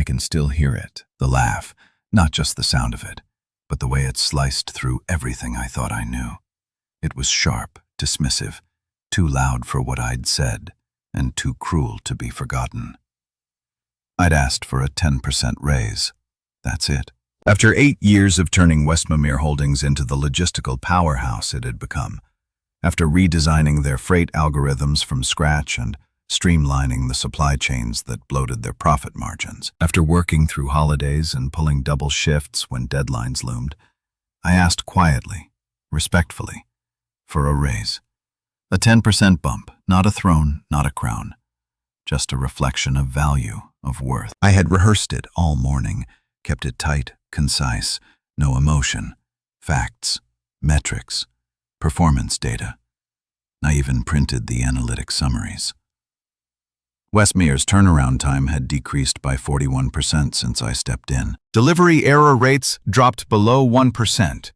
can still hear it, the laugh, not just the sound of it, but the way it sliced through everything I thought I knew. It was sharp, dismissive, too loud for what I'd said, and too cruel to be forgotten. I'd asked for a 10% raise. That's it. After 8 years of turning Westmere Holdings into the logistical powerhouse it had become, after redesigning their freight algorithms from scratch and streamlining the supply chains that bloated their profit margins, after working through holidays and pulling double shifts when deadlines loomed, I asked quietly, respectfully, for a raise. A 10% bump, not a throne, not a crown, just a reflection of value, of worth. I had rehearsed it all morning, kept it tight, concise, no emotion, facts, metrics, performance data. I even printed the analytic summaries. Westmere's turnaround time had decreased by 41% since I stepped in. Delivery error rates dropped below 1%,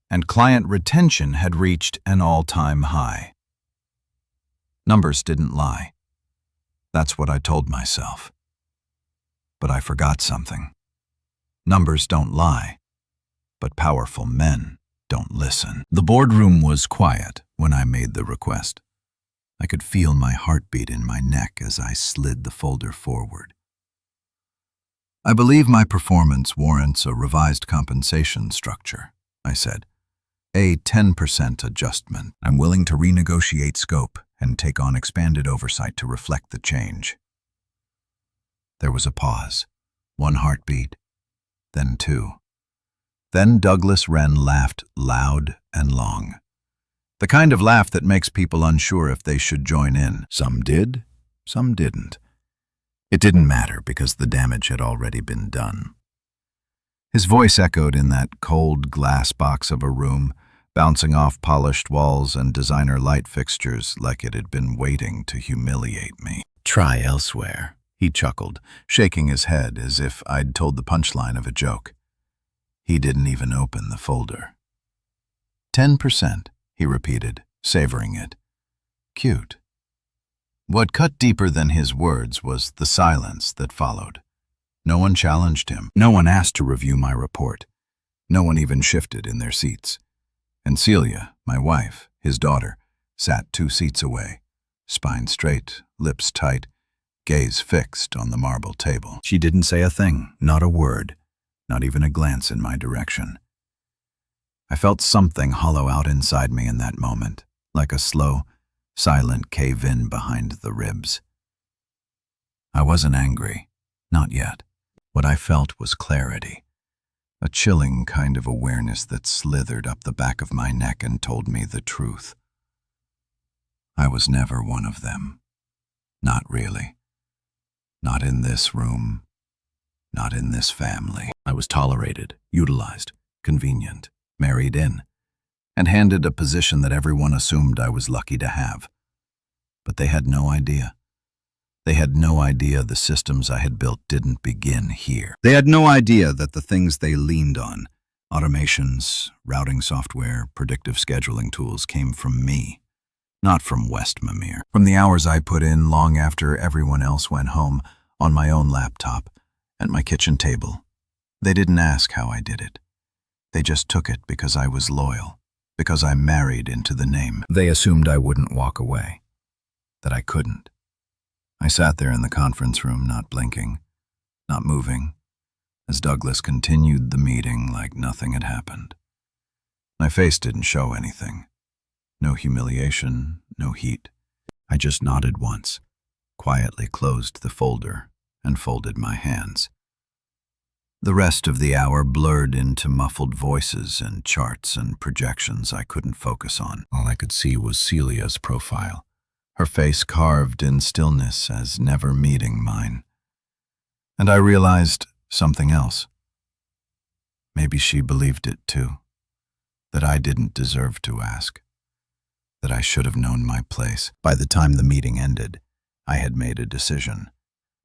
and client retention had reached an all-time high. Numbers didn't lie. That's what I told myself. But I forgot something. Numbers don't lie, but powerful men don't listen. The boardroom was quiet when I made the request. I could feel my heartbeat in my neck as I slid the folder forward. I believe my performance warrants a revised compensation structure, I said. A 10% adjustment. I'm willing to renegotiate scope and take on expanded oversight to reflect the change. There was a pause, one heartbeat, then two. Then Douglas Wren laughed loud and long. The kind of laugh that makes people unsure if they should join in. Some did, some didn't. It didn't matter because the damage had already been done. His voice echoed in that cold glass box of a room, bouncing off polished walls and designer light fixtures like it had been waiting to humiliate me. Try elsewhere, he chuckled, shaking his head as if I'd told the punchline of a joke. He didn't even open the folder. 10%, he repeated, savoring it. Cute. What cut deeper than his words was the silence that followed. No one challenged him. No one asked to review my report. No one even shifted in their seats. And Celia, my wife, his daughter, sat 2 seats away, spine straight, lips tight, gaze fixed on the marble table. She didn't say a thing, not a word, not even a glance in my direction. I felt something hollow out inside me in that moment, like a slow, silent cave-in behind the ribs. I wasn't angry, not yet. What I felt was clarity, a chilling kind of awareness that slithered up the back of my neck and told me the truth. I was never one of them. Not really. Not in this room. Not in this family. I was tolerated, utilized, convenient, married in, and handed a position that everyone assumed I was lucky to have. But they had no idea. They had no idea the systems I had built didn't begin here. They had no idea that the things they leaned on, automations, routing software, predictive scheduling tools, came from me, not from Westmere. From the hours I put in long after everyone else went home, on my own laptop, at my kitchen table. They didn't ask how I did it. They just took it because I was loyal, because I married into the name. They assumed I wouldn't walk away, that I couldn't. I sat there in the conference room, not blinking, not moving, as Douglas continued the meeting like nothing had happened. My face didn't show anything. No humiliation, no heat. I just nodded once, quietly closed the folder, and folded my hands. The rest of the hour blurred into muffled voices and charts and projections I couldn't focus on. All I could see was Celia's profile, her face carved in stillness as never meeting mine. And I realized something else. Maybe she believed it too, that I didn't deserve to ask, that I should have known my place. By the time the meeting ended, I had made a decision.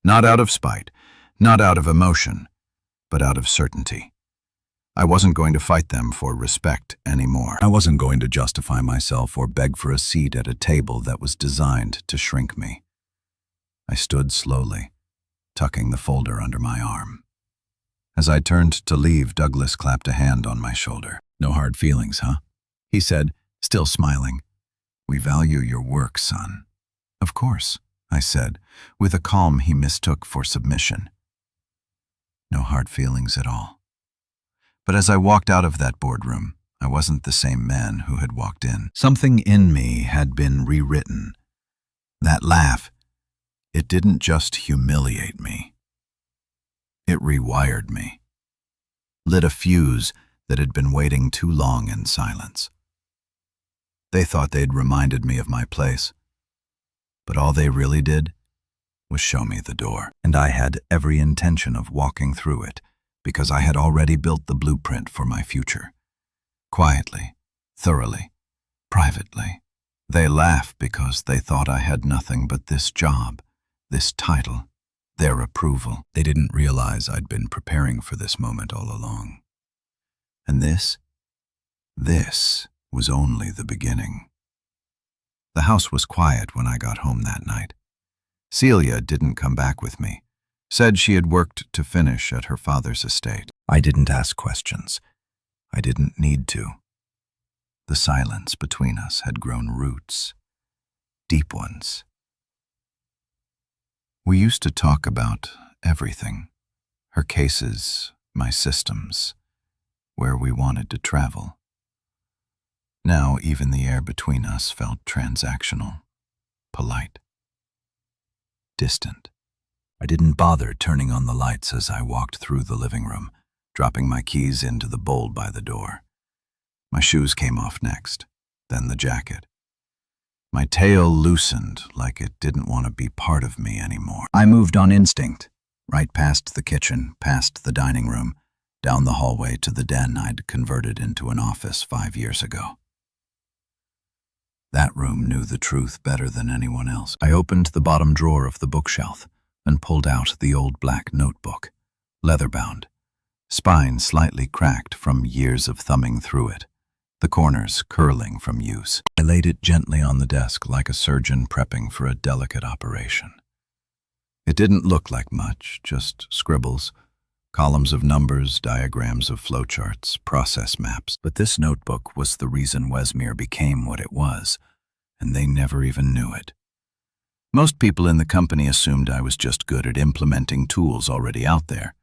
Not out of spite, not out of emotion, but out of certainty. I wasn't going to fight them for respect anymore. I wasn't going to justify myself or beg for a seat at a table that was designed to shrink me. I stood slowly, tucking the folder under my arm. As I turned to leave, Douglas clapped a hand on my shoulder. "No hard feelings, huh?" he said, still smiling. "We value your work, son." "Of course," I said, with a calm he mistook for submission. No hard feelings at all. But as I walked out of that boardroom, I wasn't the same man who had walked in. Something in me had been rewritten. That laugh, it didn't just humiliate me. It rewired me. Lit a fuse that had been waiting too long in silence. They thought they'd reminded me of my place, but all they really did was show me the door. And I had every intention of walking through it, because I had already built the blueprint for my future. Quietly, thoroughly, privately. They laughed because they thought I had nothing but this job, this title, their approval. They didn't realize I'd been preparing for this moment all along. And this was only the beginning. The house was quiet when I got home that night. Celia didn't come back with me, said she had worked to finish at her father's estate. I didn't ask questions. I didn't need to. The silence between us had grown roots, deep ones. We used to talk about everything, her cases, my systems, where we wanted to travel. Now even the air between us felt transactional, polite, distant. I didn't bother turning on the lights as I walked through the living room, dropping my keys into the bowl by the door. My shoes came off next, then the jacket. My tail loosened like it didn't want to be part of me anymore. I moved on instinct, right past the kitchen, past the dining room, down the hallway to the den I'd converted into an office 5 years ago. That room knew the truth better than anyone else. I opened the bottom drawer of the bookshelf and pulled out the old black notebook, leather-bound, spine slightly cracked from years of thumbing through it, the corners curling from use. I laid it gently on the desk like a surgeon prepping for a delicate operation. It didn't look like much, just scribbles, columns of numbers, diagrams of flowcharts, process maps. But this notebook was the reason Wesmere became what it was, and they never even knew it. Most people in the company assumed I was just good at implementing tools already out there.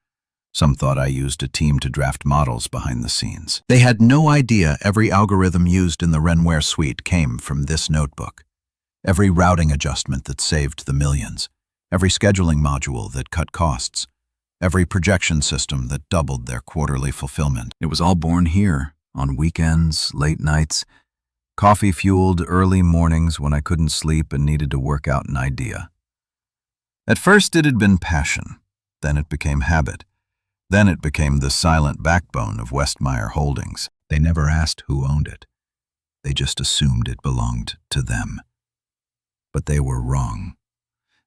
Some thought I used a team to draft models behind the scenes. They had no idea every algorithm used in the Renware suite came from this notebook. Every routing adjustment that saved the millions. Every scheduling module that cut costs. Every projection system that doubled their quarterly fulfillment. It was all born here, on weekends, late nights, coffee-fueled early mornings when I couldn't sleep and needed to work out an idea. At first it had been passion, then it became habit. Then it became the silent backbone of Westmeyer Holdings. They never asked who owned it. They just assumed it belonged to them. But they were wrong.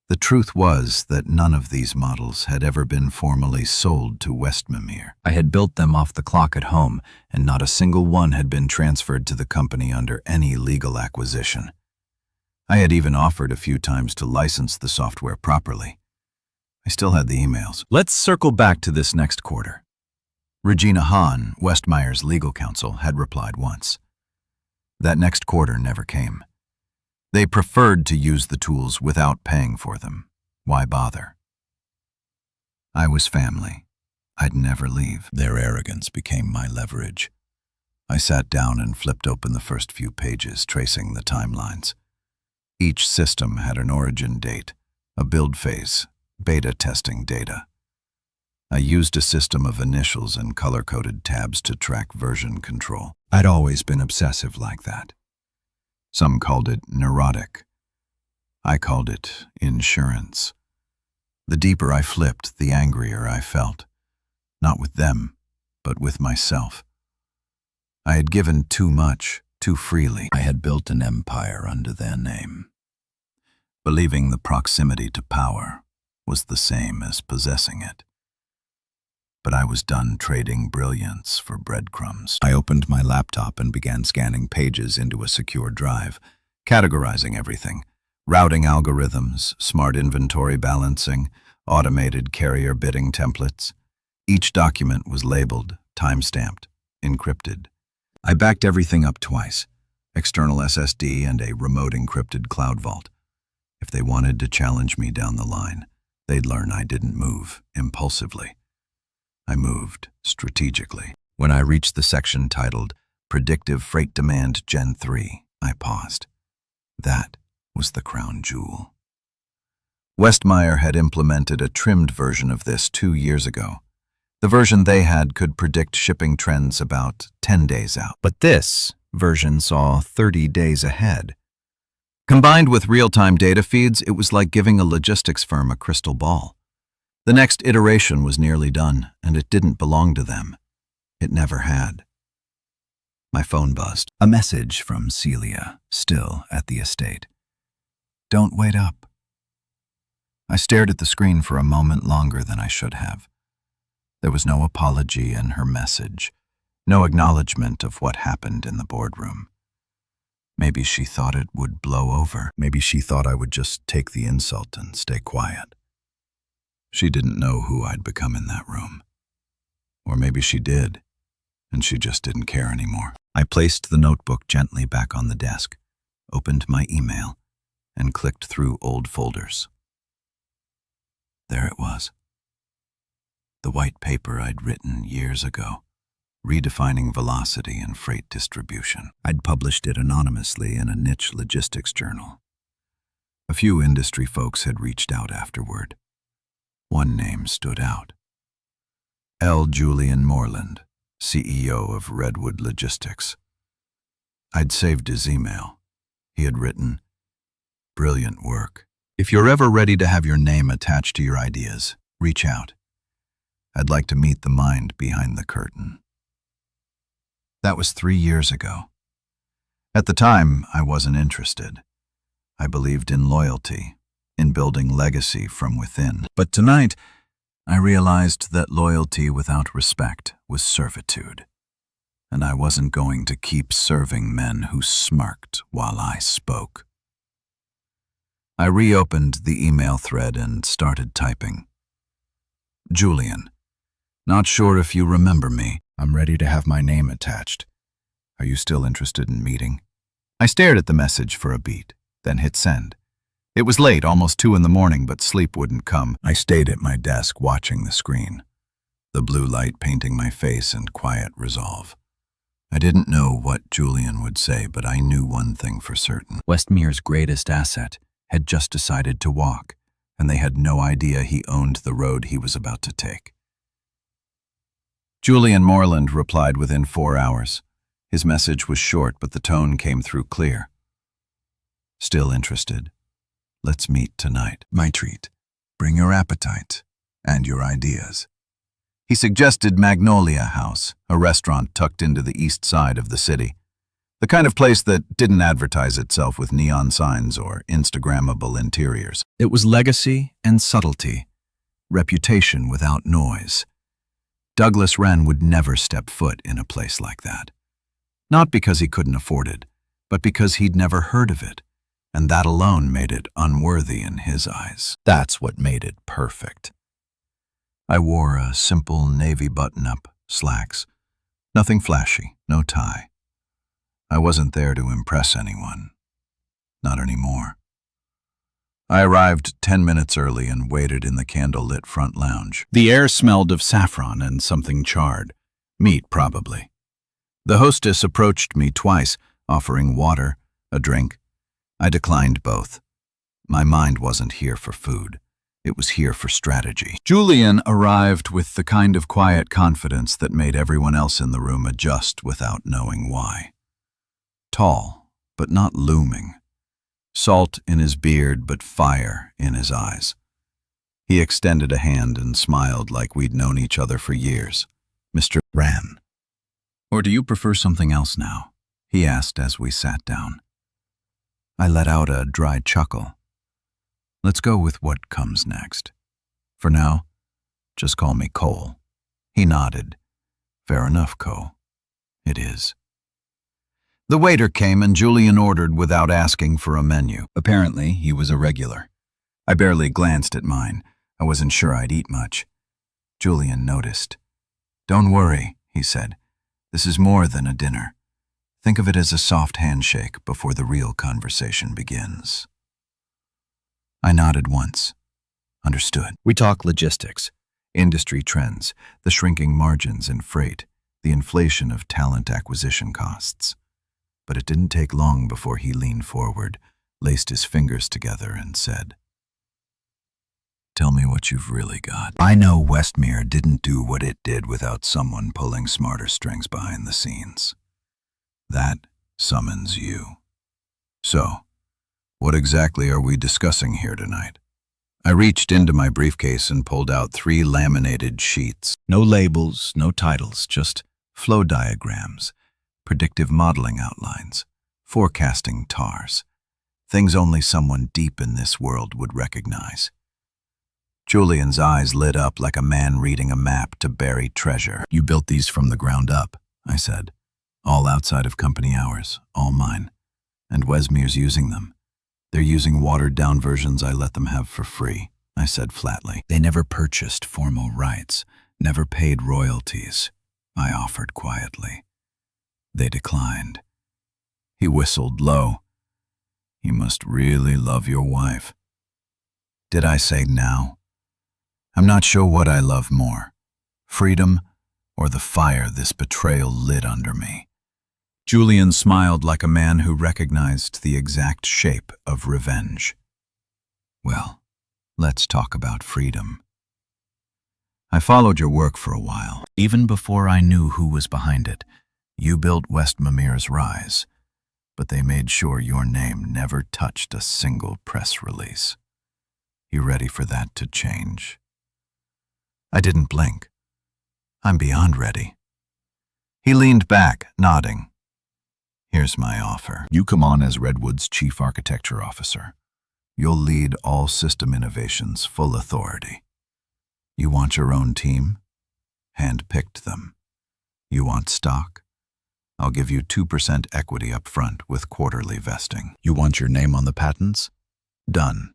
The truth was that none of these models had ever been formally sold to Westmere. I had built them off the clock at home, and not a single one had been transferred to the company under any legal acquisition. I had even offered a few times to license the software properly. I still had the emails. Let's circle back to this next quarter. Regina Hahn, Westmeyer's legal counsel, had replied once. That next quarter never came. They preferred to use the tools without paying for them. Why bother? I was family. I'd never leave. Their arrogance became my leverage. I sat down and flipped open the first few pages, tracing the timelines. Each system had an origin date, a build phase, beta testing data. I used a system of initials and color-coded tabs to track version control. I'd always been obsessive like that. Some called it neurotic. I called it insurance. The deeper I flipped, the angrier I felt. Not with them, but with myself. I had given too much, too freely. I had built an empire under their name. Believing the proximity to power was the same as possessing it. But I was done trading brilliance for breadcrumbs. I opened my laptop and began scanning pages into a secure drive, categorizing everything, routing algorithms, smart inventory balancing, automated carrier bidding templates. Each document was labeled, time-stamped, encrypted. I backed everything up twice, external SSD and a remote encrypted cloud vault. If they wanted to challenge me down the line, they'd learn I didn't move impulsively. I moved strategically. When I reached the section titled Predictive Freight Demand Gen 3, I paused. That was the crown jewel. Westmeyer had implemented a trimmed version of this 2 years ago. The version they had could predict shipping trends about 10 days out. But this version saw 30 days ahead. Combined with real-time data feeds, it was like giving a logistics firm a crystal ball. The next iteration was nearly done, and it didn't belong to them. It never had. My phone buzzed. A message from Celia, still at the estate. Don't wait up. I stared at the screen for a moment longer than I should have. There was no apology in her message, no acknowledgement of what happened in the boardroom. Maybe she thought it would blow over. Maybe she thought I would just take the insult and stay quiet. She didn't know who I'd become in that room. Or maybe she did, and she just didn't care anymore. I placed the notebook gently back on the desk, opened my email, and clicked through old folders. There it was. The white paper I'd written years ago, redefining velocity and freight distribution. I'd published it anonymously in a niche logistics journal. A few industry folks had reached out afterward. One name stood out. L. Julian Moreland, CEO of Redwood Logistics. I'd saved his email. He had written, "Brilliant work. If you're ever ready to have your name attached to your ideas, reach out. I'd like to meet the mind behind the curtain." That was 3 years ago. At the time, I wasn't interested. I believed in loyalty, in building legacy from within. But tonight, I realized that loyalty without respect was servitude, and I wasn't going to keep serving men who smirked while I spoke. I reopened the email thread and started typing. Julian, not sure if you remember me. I'm ready to have my name attached. Are you still interested in meeting? I stared at the message for a beat, then hit send. It was late, almost 2 in the morning, but sleep wouldn't come. I stayed at my desk watching the screen, the blue light painting my face in quiet resolve. I didn't know what Julian would say, but I knew one thing for certain. Westmeyer's greatest asset had just decided to walk, and they had no idea he owned the road he was about to take. Julian Moreland replied within 4 hours. His message was short, but the tone came through clear. Still interested? Let's meet tonight. My treat. Bring your appetite and your ideas. He suggested Magnolia House, a restaurant tucked into the east side of the city. The kind of place that didn't advertise itself with neon signs or Instagrammable interiors. It was legacy and subtlety, reputation without noise. Douglas Wren would never step foot in a place like that. Not because he couldn't afford it, but because he'd never heard of it, and that alone made it unworthy in his eyes. That's what made it perfect. I wore a simple navy button-up, slacks. Nothing flashy, no tie. I wasn't there to impress anyone. Not anymore. I arrived 10 minutes early and waited in the candle-lit front lounge. The air smelled of saffron and something charred. Meat, probably. The hostess approached me twice, offering water, a drink. I declined both. My mind wasn't here for food. It was here for strategy. Julian arrived with the kind of quiet confidence that made everyone else in the room adjust without knowing why. Tall, but not looming. Salt in his beard, but fire in his eyes. He extended a hand and smiled like we'd known each other for years. Mr. Wren. Or do you prefer something else now? He asked as we sat down. I let out a dry chuckle. Let's go with what comes next. For now, just call me Cole. He nodded. Fair enough, Cole. It is. The waiter came and Julian ordered without asking for a menu. Apparently, he was a regular. I barely glanced at mine, I wasn't sure I'd eat much. Julian noticed. "Don't worry," he said. "This is more than a dinner. Think of it as a soft handshake before the real conversation begins." I nodded once. Understood. We talk logistics, industry trends, the shrinking margins in freight, the inflation of talent acquisition costs. But it didn't take long before he leaned forward, laced his fingers together, and said, "Tell me what you've really got." I know Westmere didn't do what it did without someone pulling smarter strings behind the scenes. That summons you. So, what exactly are we discussing here tonight? I reached into my briefcase and pulled out 3 laminated sheets. No labels, no titles, just flow diagrams, predictive modeling outlines, forecasting TARs, things only someone deep in this world would recognize. Julian's eyes lit up like a man reading a map to buried treasure. "You built these from the ground up," I said. "All outside of company hours, all mine. And Westmere's using them. They're using watered-down versions I let them have for free," I said flatly. "They never purchased formal rights, never paid royalties," I offered quietly. They declined. He whistled low. "You must really love your wife." Did I say now? I'm not sure what I love more, freedom or the fire this betrayal lit under me. Julian smiled like a man who recognized the exact shape of revenge. "Well, let's talk about freedom. I followed your work for a while, even before I knew who was behind it. You built Westmere's rise, but they made sure your name never touched a single press release. You ready for that to change?" I didn't blink. "I'm beyond ready." He leaned back, nodding. "Here's my offer. You come on as Redwood's Chief Architecture Officer. You'll lead all system innovations, full authority. You want your own team? Hand-picked them. You want stock? I'll give you 2% equity up front with quarterly vesting. You want your name on the patents? Done.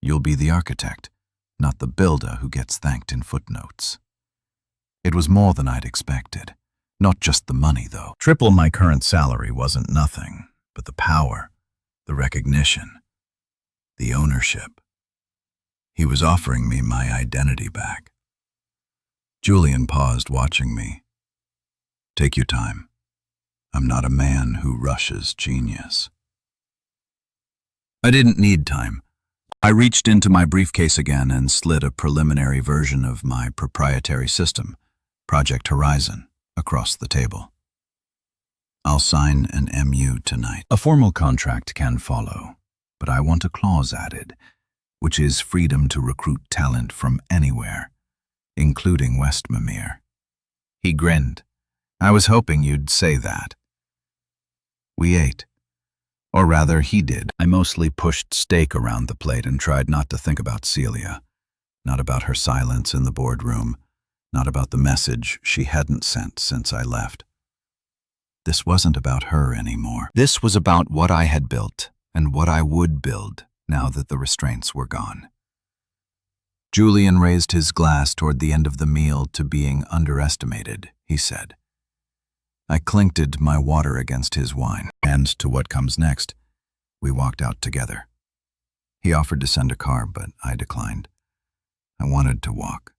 You'll be the architect, not the builder who gets thanked in footnotes." It was more than I'd expected. Not just the money, though. Triple my current salary wasn't nothing, but the power, the recognition, the ownership. He was offering me my identity back. Julian paused, watching me. "Take your time. I'm not a man who rushes genius." I didn't need time. I reached into my briefcase again and slid a preliminary version of my proprietary system, Project Horizon, across the table. "I'll sign an MU tonight. A formal contract can follow, but I want a clause added, which is freedom to recruit talent from anywhere, including Westmere." He grinned. "I was hoping you'd say that." We ate. Or rather, he did. I mostly pushed steak around the plate and tried not to think about Celia, not about her silence in the boardroom, not about the message she hadn't sent since I left. This wasn't about her anymore. This was about what I had built and what I would build now that the restraints were gone. Julian raised his glass toward the end of the meal to being underestimated, he said. I clinked my water against his wine, and to what comes next, we walked out together. He offered to send a car, but I declined. I wanted to walk,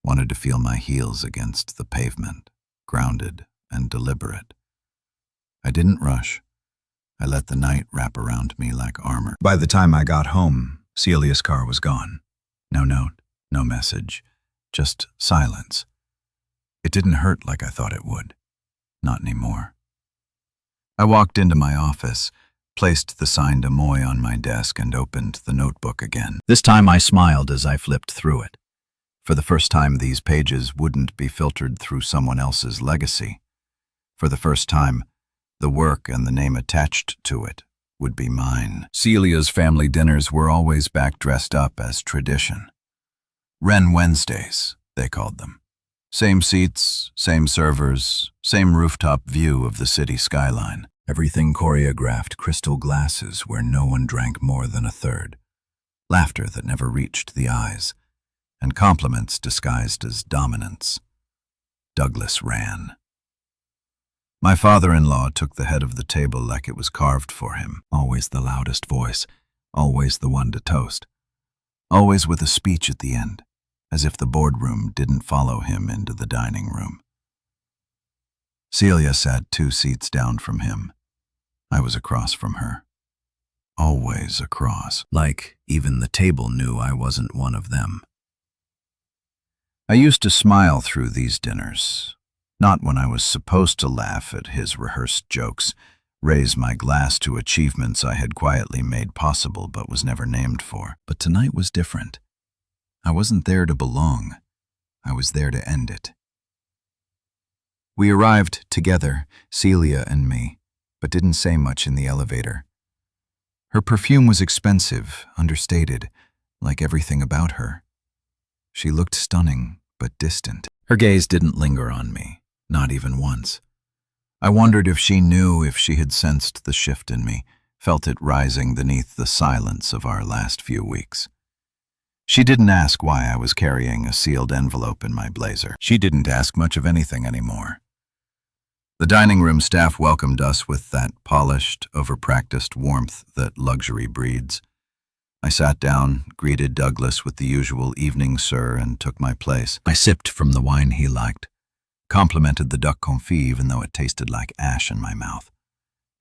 wanted to feel my heels against the pavement, grounded and deliberate. I didn't rush. I let the night wrap around me like armor. By the time I got home, Celia's car was gone. No note, no message, just silence. It didn't hurt like I thought it would. Not anymore. I walked into my office, placed the signed Amoy on my desk, and opened the notebook again. This time I smiled as I flipped through it. For the first time, these pages wouldn't be filtered through someone else's legacy. For the first time, the work and the name attached to it would be mine. Celia's family dinners were always back dressed up as tradition. Wren Wednesdays, they called them. Same seats, same servers, same rooftop view of the city skyline. Everything choreographed, crystal glasses where no one drank more than a third. Laughter that never reached the eyes. and compliments disguised as dominance. Douglas ran. My father-in-law took the head of the table like it was carved for him, always the loudest voice, always the one to toast, always with a speech at the end, as if the boardroom didn't follow him into the dining room. Celia sat 2 seats down from him. I was across from her. Always across, like even the table knew I wasn't one of them. I used to smile through these dinners, not when I was supposed to laugh at his rehearsed jokes, raise my glass to achievements I had quietly made possible but was never named for. But tonight was different. I wasn't there to belong. I was there to end it. We arrived together, Celia and me, but didn't say much in the elevator. Her perfume was expensive, understated, like everything about her. She looked stunning, but distant. Her gaze didn't linger on me, not even once. I wondered if she knew, if she had sensed the shift in me, felt it rising beneath the silence of our last few weeks. She didn't ask why I was carrying a sealed envelope in my blazer. She didn't ask much of anything anymore. The dining room staff welcomed us with that polished, overpracticed warmth that luxury breeds. I sat down, greeted Douglas with the usual "evening, sir," and took my place. I sipped from the wine he liked, complimented the duck confit even though it tasted like ash in my mouth,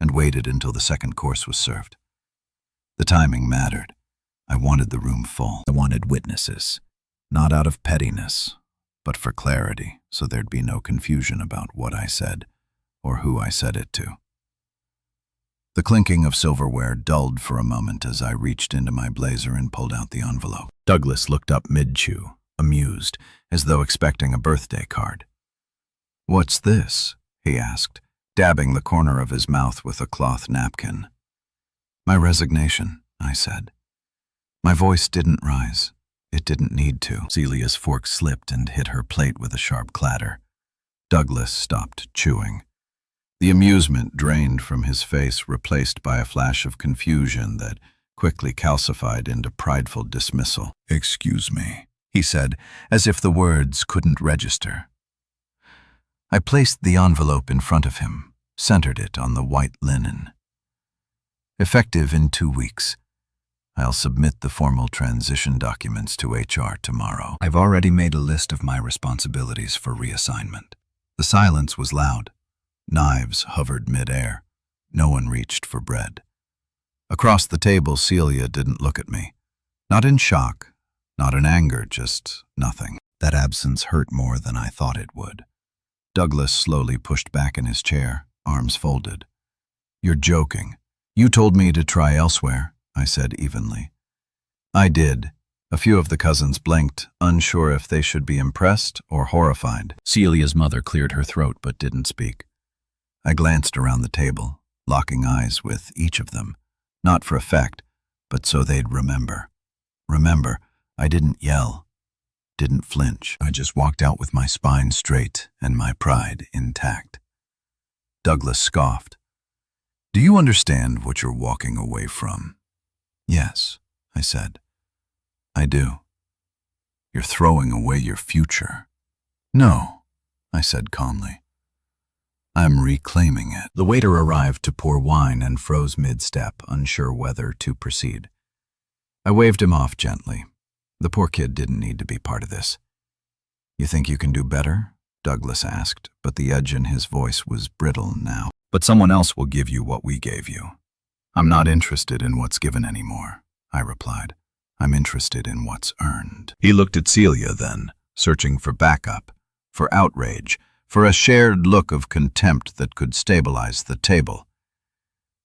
and waited until the second course was served. The timing mattered. I wanted the room full. I wanted witnesses, not out of pettiness, but for clarity, so there'd be no confusion about what I said or who I said it to. The clinking of silverware dulled for a moment as I reached into my blazer and pulled out the envelope. Douglas looked up mid-chew, amused, as though expecting a birthday card. "What's this?" he asked, dabbing the corner of his mouth with a cloth napkin. "My resignation," I said. My voice didn't rise. It didn't need to. Celia's fork slipped and hit her plate with a sharp clatter. Douglas stopped chewing. The amusement drained from his face, replaced by a flash of confusion that quickly calcified into prideful dismissal. "Excuse me," he said, as if the words couldn't register. I placed the envelope in front of him, centered it on the white linen. "Effective in 2 weeks. I'll submit the formal transition documents to HR tomorrow. I've already made a list of my responsibilities for reassignment." The silence was loud. Knives hovered mid-air. No one reached for bread. Across the table, Celia didn't look at me. Not in shock, not in anger, just nothing. That absence hurt more than I thought it would. Douglas slowly pushed back in his chair, arms folded. "You're joking. You told me to try elsewhere," I said evenly. I did. A few of the cousins blinked, unsure if they should be impressed or horrified. Celia's mother cleared her throat but didn't speak. I glanced around the table, locking eyes with each of them, not for effect, but so they'd remember. Remember, I didn't yell, didn't flinch. I just walked out with my spine straight and my pride intact. Douglas scoffed. "Do you understand what you're walking away from?" "Yes," I said. "I do." "You're throwing away your future." "No," I said calmly. "I'm reclaiming it." The waiter arrived to pour wine and froze mid-step, unsure whether to proceed. I waved him off gently. The poor kid didn't need to be part of this. "You think you can do better?" Douglas asked, but the edge in his voice was brittle now. "But someone else will give you what we gave you." "I'm not interested in what's given anymore," I replied. "I'm interested in what's earned." He looked at Celia then, searching for backup, for outrage, for a shared look of contempt that could stabilize the table.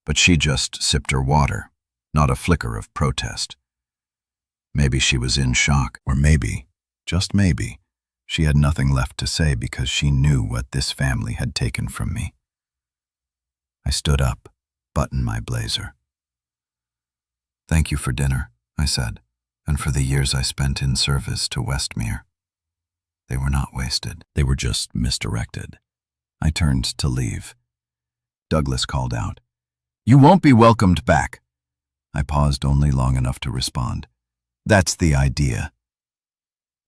But she just sipped her water, not a flicker of protest. Maybe she was in shock, or maybe, just maybe, she had nothing left to say because she knew what this family had taken from me. I stood up, buttoned my blazer. "Thank you for dinner," I said, "and for the years I spent in service to Westmere. They were not wasted. They were just misdirected." I turned to leave. Douglas called out, "You won't be welcomed back." I paused only long enough to respond. "That's the idea."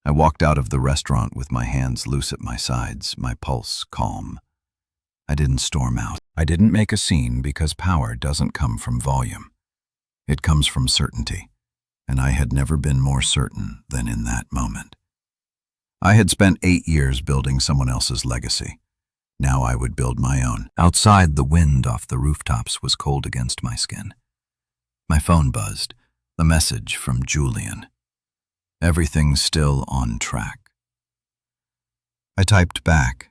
I walked out of the restaurant with my hands loose at my sides, my pulse calm. I didn't storm out. I didn't make a scene because power doesn't come from volume. It comes from certainty, and I had never been more certain than in that moment. I had spent 8 years building someone else's legacy. Now I would build my own. Outside, the wind off the rooftops was cold against my skin. My phone buzzed, the message from Julian. Everything's still on track. I typed back.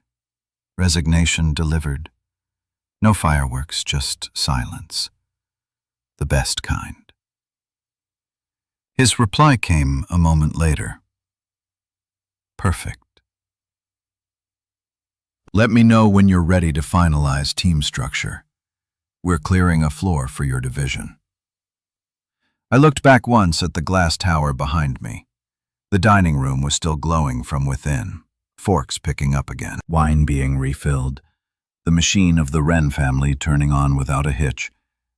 Resignation delivered. No fireworks, just silence. The best kind. His reply came a moment later. Perfect. Let me know when you're ready to finalize team structure. We're clearing a floor for your division. I looked back once at the glass tower behind me. The dining room was still glowing from within, forks picking up again, wine being refilled, the machine of the Wren family turning on without a hitch,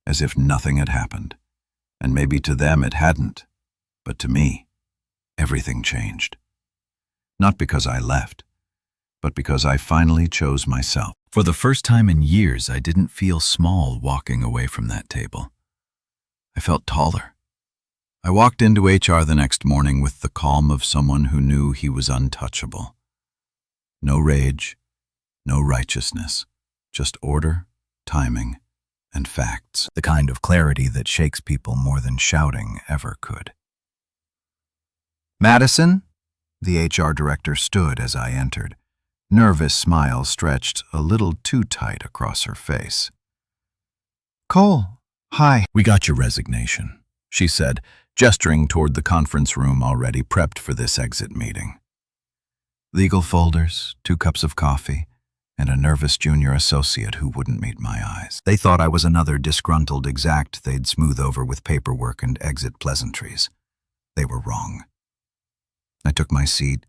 as if nothing had happened. And maybe to them it hadn't, but to me, everything changed. Not because I left, but because I finally chose myself. For the first time in years, I didn't feel small walking away from that table. I felt taller. I walked into HR the next morning with the calm of someone who knew he was untouchable. No rage, no righteousness, just order, timing, and facts. The kind of clarity that shakes people more than shouting ever could. Madison? The HR director stood as I entered. Nervous smile stretched a little too tight across her face. Cole, hi. We got your resignation, she said, gesturing toward the conference room already prepped for this exit meeting. Legal folders, 2 cups of coffee, and a nervous junior associate who wouldn't meet my eyes. They thought I was another disgruntled exec they'd smooth over with paperwork and exit pleasantries. They were wrong. I took my seat,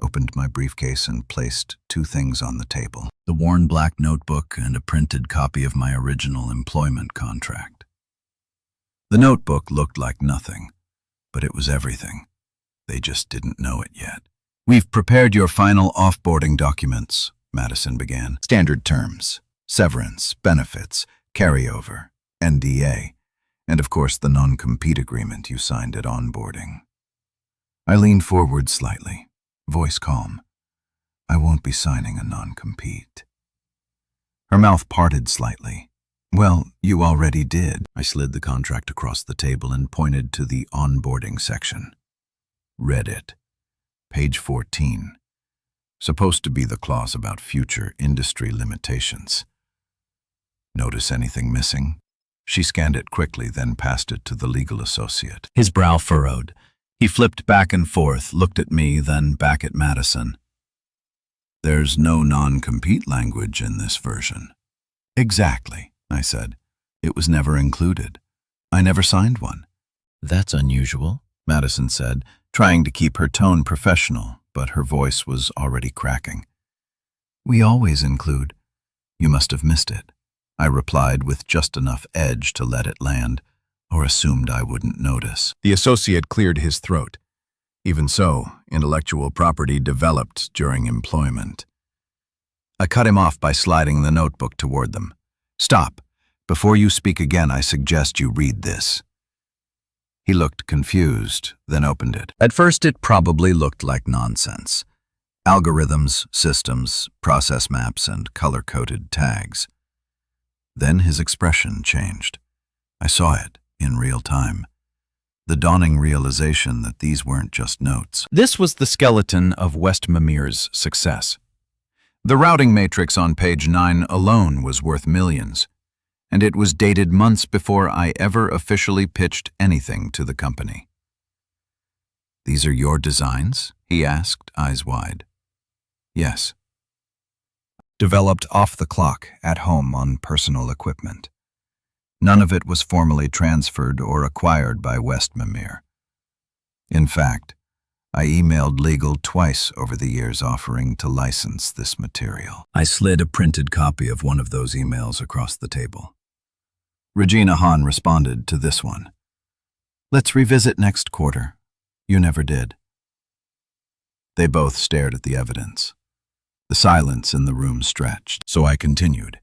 opened my briefcase, and placed 2 things on the table: the worn black notebook and a printed copy of my original employment contract. The notebook looked like nothing, but it was everything. They just didn't know it yet. We've prepared your final offboarding documents, Madison began. Standard terms, severance, benefits, carryover, NDA, and of course the non-compete agreement you signed at onboarding. I leaned forward slightly, voice calm. I won't be signing a non-compete. Her mouth parted slightly. Well, you already did. I slid the contract across the table and pointed to the onboarding section. Read it. Page 14. Supposed to be the clause about future industry limitations. Notice anything missing? She scanned it quickly, then passed it to the legal associate. His brow furrowed. He flipped back and forth, looked at me, then back at Madison. There's no non-compete language in this version. Exactly, I said. It was never included. I never signed one. That's unusual, Madison said, trying to keep her tone professional, but her voice was already cracking. We always include. You must have missed it, I replied with just enough edge to let it land, or assumed I wouldn't notice. The associate cleared his throat. Even so, intellectual property developed during employment. I cut him off by sliding the notebook toward them. Stop. Before you speak again, I suggest you read this. He looked confused, then opened it. At first, it probably looked like nonsense. Algorithms, systems, process maps, and color-coded tags. Then his expression changed. I saw it in real time. The dawning realization that these weren't just notes. This was the skeleton of West Mimir's success. The routing matrix on page 9 alone was worth millions, and it was dated months before I ever officially pitched anything to the company. These are your designs? He asked, eyes wide. Yes. Developed off the clock, at home on personal equipment. None of it was formally transferred or acquired by West Mimir. In fact, I emailed legal twice over the years offering to license this material. I slid a printed copy of one of those emails across the table. Regina Hahn responded to this one. Let's revisit next quarter. You never did. They both stared at the evidence. The silence in the room stretched, so I continued.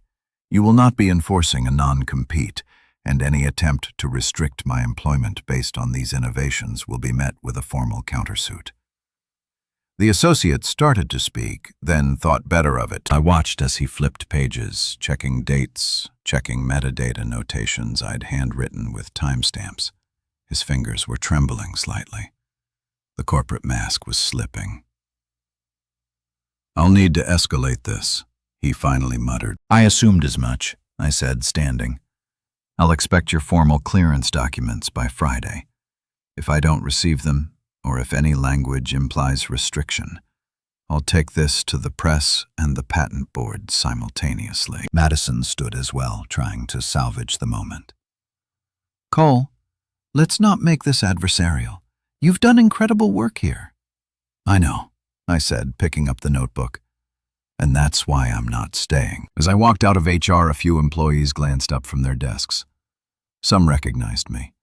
You will not be enforcing a non-compete, and any attempt to restrict my employment based on these innovations will be met with a formal countersuit. The associate started to speak, then thought better of it. I watched as he flipped pages, checking dates, checking metadata notations I'd handwritten with timestamps. His fingers were trembling slightly. The corporate mask was slipping. I'll need to escalate this, he finally muttered. I assumed as much, I said, standing. I'll expect your formal clearance documents by Friday. If I don't receive them, or if any language implies restriction, I'll take this to the press and the patent board simultaneously. Madison stood as well, trying to salvage the moment. Cole, let's not make this adversarial. You've done incredible work here. I know, I said, picking up the notebook. And that's why I'm not staying. As I walked out of HR, a few employees glanced up from their desks. Some recognized me.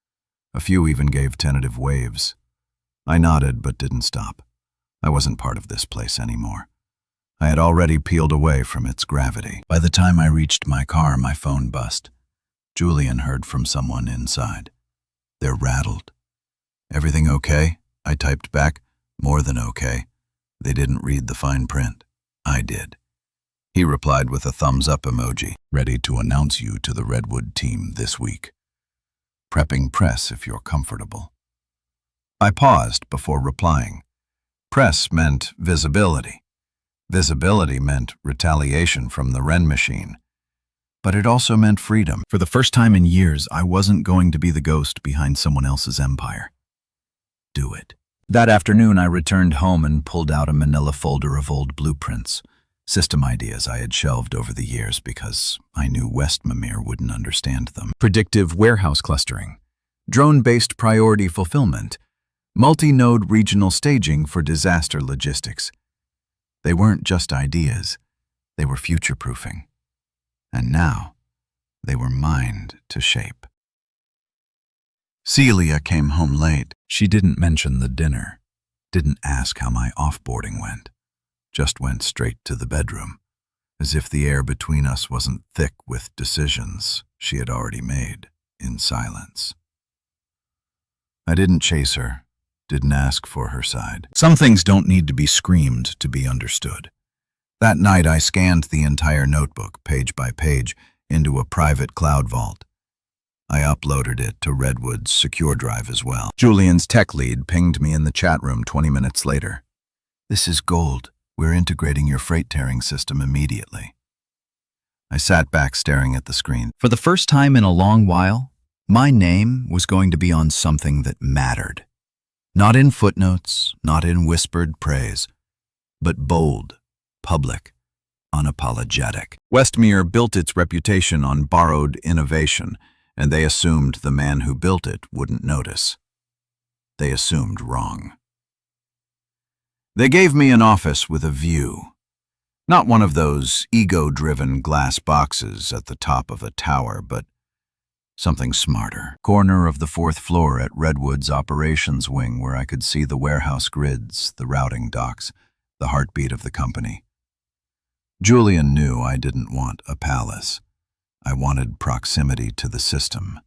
A few even gave tentative waves. I nodded but didn't stop. I wasn't part of this place anymore. I had already peeled away from its gravity. By the time I reached my car, my phone buzzed. Julian heard from someone inside. They're rattled. Everything okay? I typed back. More than okay. They didn't read the fine print. I did. He replied with a thumbs-up emoji. Ready to announce you to the Redwood team this week. Prepping press if you're comfortable. I paused before replying. Press meant visibility. Visibility meant retaliation from the Wren machine. But it also meant freedom. For the first time in years, I wasn't going to be the ghost behind someone else's empire. Do it. That afternoon, I returned home and pulled out a manila folder of old blueprints, system ideas I had shelved over the years because I knew West Mimir wouldn't understand them. Predictive warehouse clustering, drone-based priority fulfillment, multi-node regional staging for disaster logistics. They weren't just ideas, they were future-proofing. And now, they were mine to shape. Celia came home late. She didn't mention the dinner, didn't ask how my offboarding went, just went straight to the bedroom, as if the air between us wasn't thick with decisions she had already made in silence. I didn't chase her, didn't ask for her side. Some things don't need to be screamed to be understood. That night I scanned the entire notebook, page by page, into a private cloud vault. I uploaded it to Redwood's secure drive as well. Julian's tech lead pinged me in the chat room 20 minutes later. This is gold. We're integrating your freight tearing system immediately. I sat back staring at the screen. For the first time in a long while, my name was going to be on something that mattered. Not in footnotes, not in whispered praise, but bold, public, unapologetic. Westmere built its reputation on borrowed innovation, and they assumed the man who built it wouldn't notice. They assumed wrong. They gave me an office with a view. Not one of those ego-driven glass boxes at the top of a tower, but something smarter. Corner of the 4th floor at Redwood's operations wing where I could see the warehouse grids, the routing docks, the heartbeat of the company. Julian knew I didn't want a palace. I wanted proximity to the system.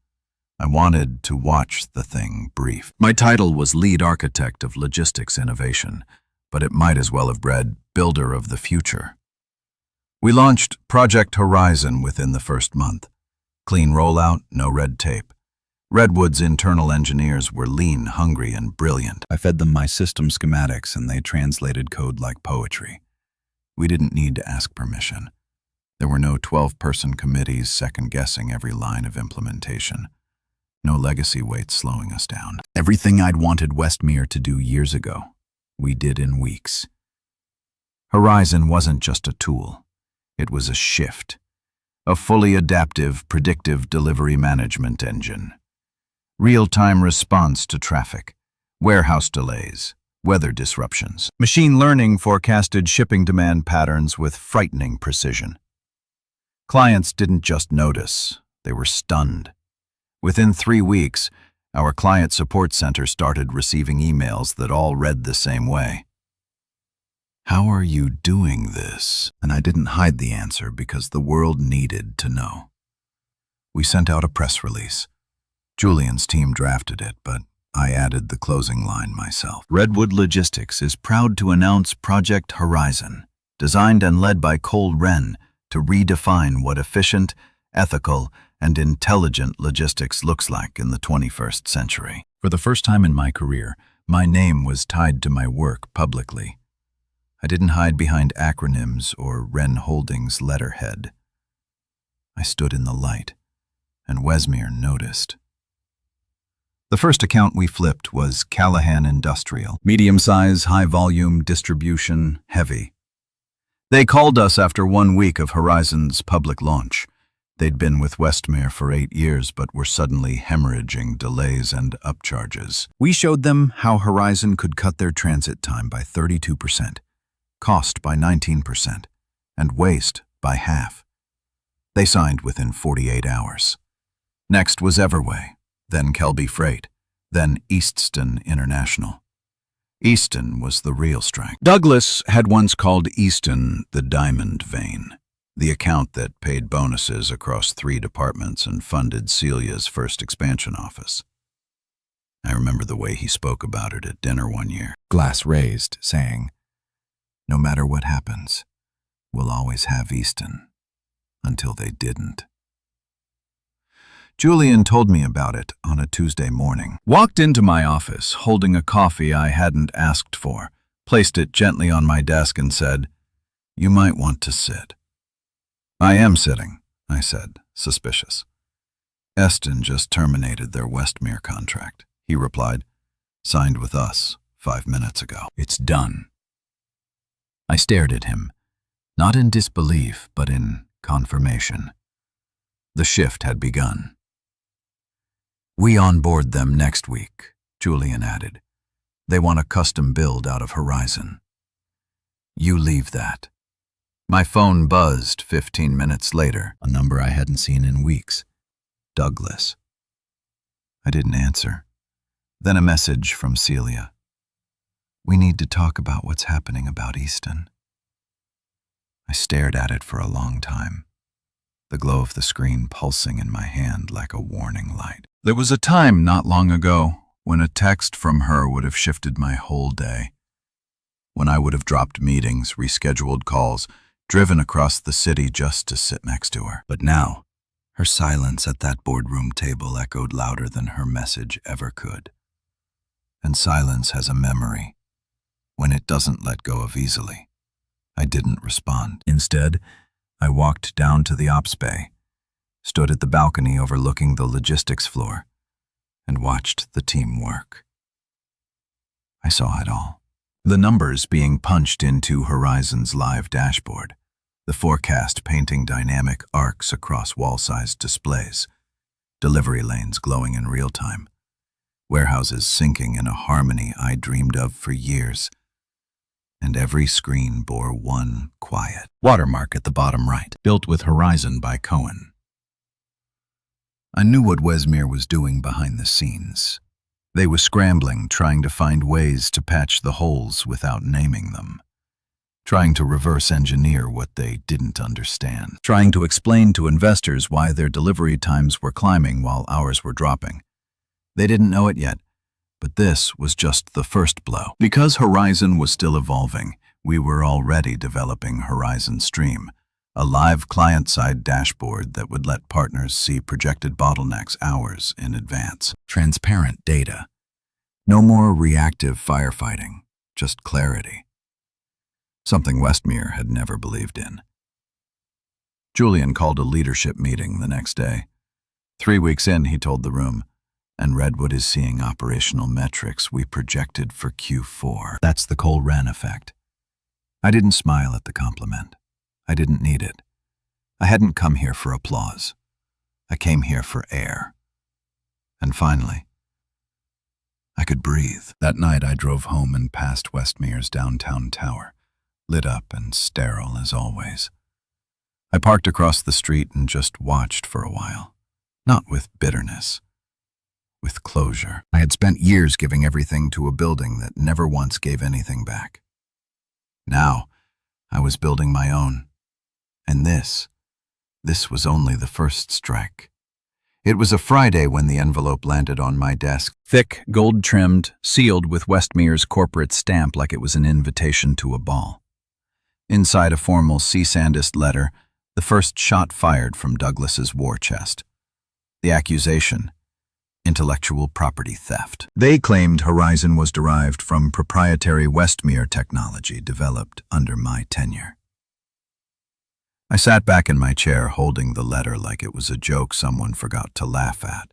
I wanted to watch the thing breathe. My title was Lead Architect of Logistics Innovation, but it might as well have read Builder of the Future. We launched Project Horizon within the first month. Clean rollout, no red tape. Redwood's internal engineers were lean, hungry, and brilliant. I fed them my system schematics and they translated code like poetry. We didn't need to ask permission. There were no 12-person committees second-guessing every line of implementation. No legacy weight slowing us down. Everything I'd wanted Westmere to do years ago, we did in weeks. Horizon wasn't just a tool. It was a shift. A fully adaptive, predictive delivery management engine. Real-time response to traffic, warehouse delays, weather disruptions. Machine learning forecasted shipping demand patterns with frightening precision. Clients didn't just notice, they were stunned. Within 3 weeks, our client support center started receiving emails that all read the same way. "How are you doing this?" And I didn't hide the answer because the world needed to know. We sent out a press release. Julian's team drafted it, but I added the closing line myself. Redwood Logistics is proud to announce Project Horizon, designed and led by Cole Wren, to redefine what efficient, ethical, and intelligent logistics looks like in the 21st century. For the first time in my career, my name was tied to my work publicly. I didn't hide behind acronyms or Wren Holdings letterhead. I stood in the light, and Wesmere noticed. The first account we flipped was Callahan Industrial. Medium size, high volume, distribution, heavy. They called us after 1 week of Horizon's public launch. They'd been with Westmere for 8 years, but were suddenly hemorrhaging delays and upcharges. We showed them how Horizon could cut their transit time by 32%, cost by 19%, and waste by half. They signed within 48 hours. Next was Everway, then Kelby Freight, then Easton International. Easton was the real strength. Douglas had once called Easton the diamond vein, the account that paid bonuses across 3 departments and funded Celia's first expansion office. I remember the way he spoke about it at dinner one year, glass raised, saying, "No matter what happens, we'll always have Easton," until they didn't. Julian told me about it on a Tuesday morning. Walked into my office, holding a coffee I hadn't asked for, placed it gently on my desk and said, "You might want to sit." "I am sitting," I said, suspicious. "Eston just terminated their Westmere contract," he replied. "Signed with us 5 minutes ago. It's done." I stared at him, not in disbelief, but in confirmation. The shift had begun. "We onboard them next week," Julian added. "They want a custom build out of Horizon. You leave that." My phone buzzed 15 minutes later, a number I hadn't seen in weeks. Douglas. I didn't answer. Then a message from Celia. "We need to talk about what's happening about Easton." I stared at it for a long time, the glow of the screen pulsing in my hand like a warning light. There was a time not long ago when a text from her would have shifted my whole day, when I would have dropped meetings, rescheduled calls, driven across the city just to sit next to her. But now, her silence at that boardroom table echoed louder than her message ever could. And silence has a memory, when it doesn't let go of easily. I didn't respond. Instead, I walked down to the ops bay, stood at the balcony overlooking the logistics floor, and watched the team work. I saw it all. The numbers being punched into Horizon's live dashboard, the forecast painting dynamic arcs across wall-sized displays, delivery lanes glowing in real time, warehouses syncing in a harmony I dreamed of for years, and every screen bore one quiet watermark at the bottom right, built with Horizon by Cohen. I knew what Wesmere was doing behind the scenes. They were scrambling, trying to find ways to patch the holes without naming them, trying to reverse engineer what they didn't understand, trying to explain to investors why their delivery times were climbing while ours were dropping. They didn't know it yet, but this was just the first blow. Because Horizon was still evolving, we were already developing Horizon Stream, a live client-side dashboard that would let partners see projected bottlenecks hours in advance. Transparent data. No more reactive firefighting, just clarity. Something Westmere had never believed in. Julian called a leadership meeting the next day. 3 weeks in, he told the room, and Redwood is seeing operational metrics we projected for Q4. That's the Cole Wren effect. I didn't smile at the compliment. I didn't need it. I hadn't come here for applause. I came here for air. And finally, I could breathe. That night I drove home and passed Westmere's downtown tower, lit up and sterile as always. I parked across the street and just watched for a while, not with bitterness, with closure. I had spent years giving everything to a building that never once gave anything back. Now, I was building my own. And this was only the first strike. It was a Friday when the envelope landed on my desk. Thick, gold-trimmed, sealed with Westmere's corporate stamp like it was an invitation to a ball. Inside a formal cease-and-desist letter, the first shot fired from Douglas's war chest. The accusation: intellectual property theft. They claimed Horizon was derived from proprietary Westmere technology developed under my tenure. I sat back in my chair holding the letter like it was a joke someone forgot to laugh at.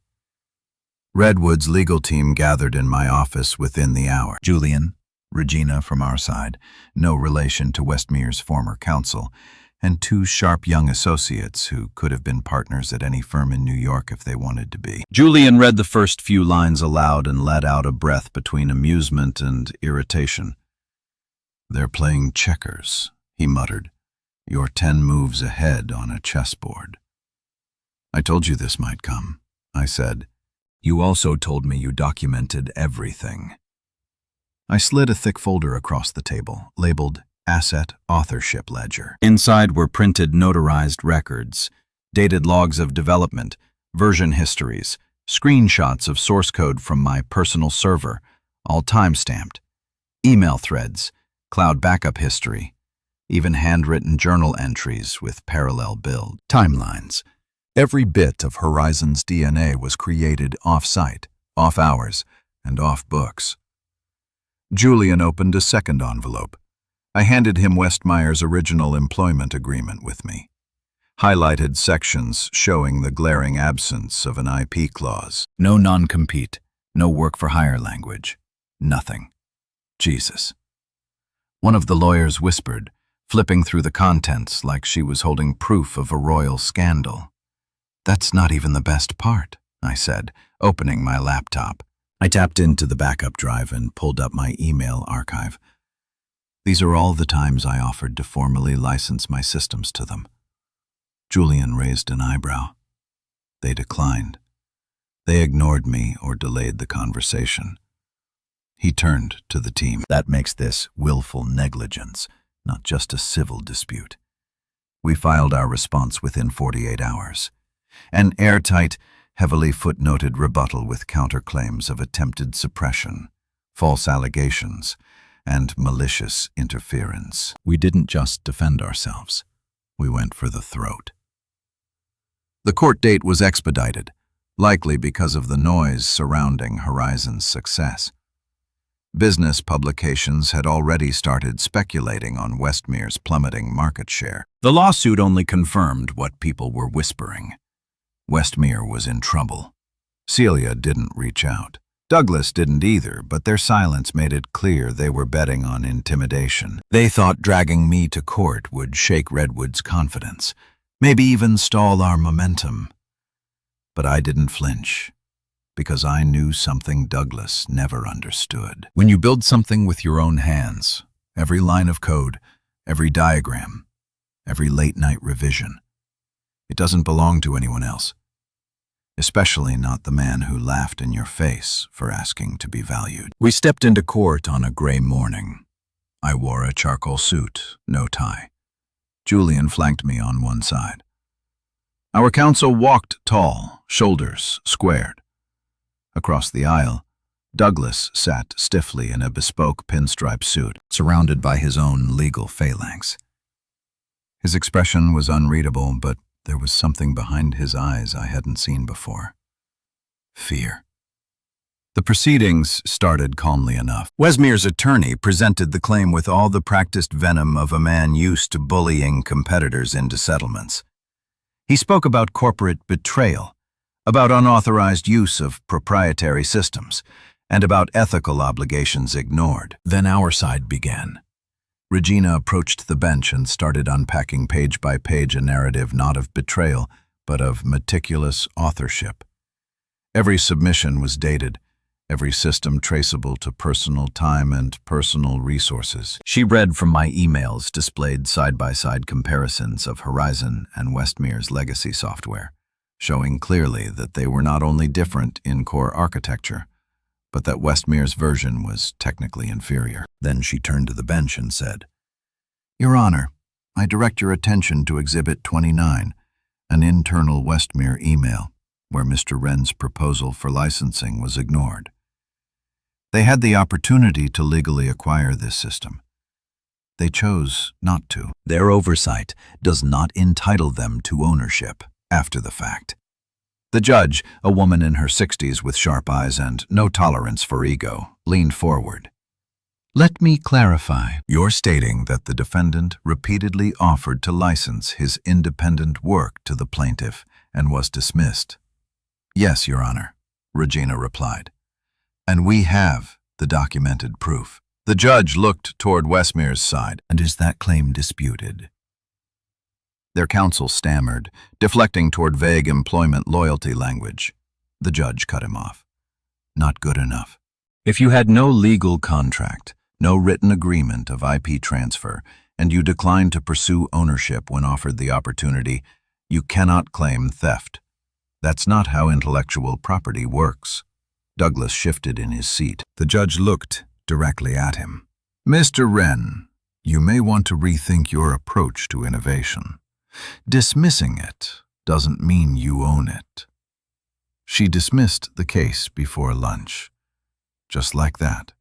Redwood's legal team gathered in my office within the hour. Julian, Regina from our side, no relation to Westmere's former counsel, and two sharp young associates who could have been partners at any firm in New York if they wanted to be. Julian read the first few lines aloud and let out a breath between amusement and irritation. "They're playing checkers," he muttered. "You're 10 moves ahead on a chessboard." "I told you this might come," I said. "You also told me you documented everything." I slid a thick folder across the table, labeled Asset Authorship Ledger. Inside were printed notarized records, dated logs of development, version histories, screenshots of source code from my personal server, all time-stamped, email threads, cloud backup history, even handwritten journal entries with parallel build timelines. Every bit of Horizon's DNA was created off-site, off-hours, and off-books. Julian opened a second envelope. I handed him Westmere's original employment agreement with me. Highlighted sections showing the glaring absence of an IP clause. No non-compete, no work-for-hire language. Nothing. Jesus. One of the lawyers whispered, flipping through the contents like she was holding proof of a royal scandal. "That's not even the best part," I said, opening my laptop. I tapped into the backup drive and pulled up my email archive. These are all the times I offered to formally license my systems to them. Julian raised an eyebrow. They declined. They ignored me or delayed the conversation. He turned to the team. "That makes this willful negligence, not just a civil dispute." We filed our response within 48 hours. An airtight, heavily footnoted rebuttal with counterclaims of attempted suppression, false allegations, and malicious interference. We didn't just defend ourselves. We went for the throat. The court date was expedited, likely because of the noise surrounding Horizon's success. Business publications had already started speculating on Westmere's plummeting market share. The lawsuit only confirmed what people were whispering. Westmere was in trouble. Celia didn't reach out. Douglas didn't either, but their silence made it clear they were betting on intimidation. They thought dragging me to court would shake Redwood's confidence, maybe even stall our momentum. But I didn't flinch, because I knew something Douglas never understood. When you build something with your own hands, every line of code, every diagram, every late-night revision, it doesn't belong to anyone else. Especially not the man who laughed in your face for asking to be valued. We stepped into court on a gray morning. I wore a charcoal suit, no tie. Julian flanked me on one side. Our counsel walked tall, shoulders squared. Across the aisle, Douglas sat stiffly in a bespoke pinstripe suit, surrounded by his own legal phalanx. His expression was unreadable, but there was something behind his eyes I hadn't seen before. Fear. The proceedings started calmly enough. Westmere's attorney presented the claim with all the practiced venom of a man used to bullying competitors into settlements. He spoke about corporate betrayal, about unauthorized use of proprietary systems, and about ethical obligations ignored. Then our side began. Regina approached the bench and started unpacking page by page a narrative not of betrayal, but of meticulous authorship. Every submission was dated, every system traceable to personal time and personal resources. She read from my emails displayed side-by-side comparisons of Horizon and Westmere's legacy software, showing clearly that they were not only different in core architecture, but that Westmere's version was technically inferior. Then she turned to the bench and said, Your Honor, I direct your attention to Exhibit 29, an internal Westmere email where Mr. Wren's proposal for licensing was ignored. They had the opportunity to legally acquire this system. They chose not to. Their oversight does not entitle them to ownership after the fact. The judge, a woman in her 60s with sharp eyes and no tolerance for ego, leaned forward. Let me clarify. You're stating that the defendant repeatedly offered to license his independent work to the plaintiff and was dismissed. Yes, Your Honor, Regina replied. And we have the documented proof. The judge looked toward Westmere's side. And is that claim disputed? Their counsel stammered, deflecting toward vague employment loyalty language. The judge cut him off. Not good enough. If you had no legal contract, no written agreement of IP transfer, and you declined to pursue ownership when offered the opportunity, you cannot claim theft. That's not how intellectual property works. Douglas shifted in his seat. The judge looked directly at him. Mr. Wren, you may want to rethink your approach to innovation. Dismissing it doesn't mean you own it. She dismissed the case before lunch. Just like that,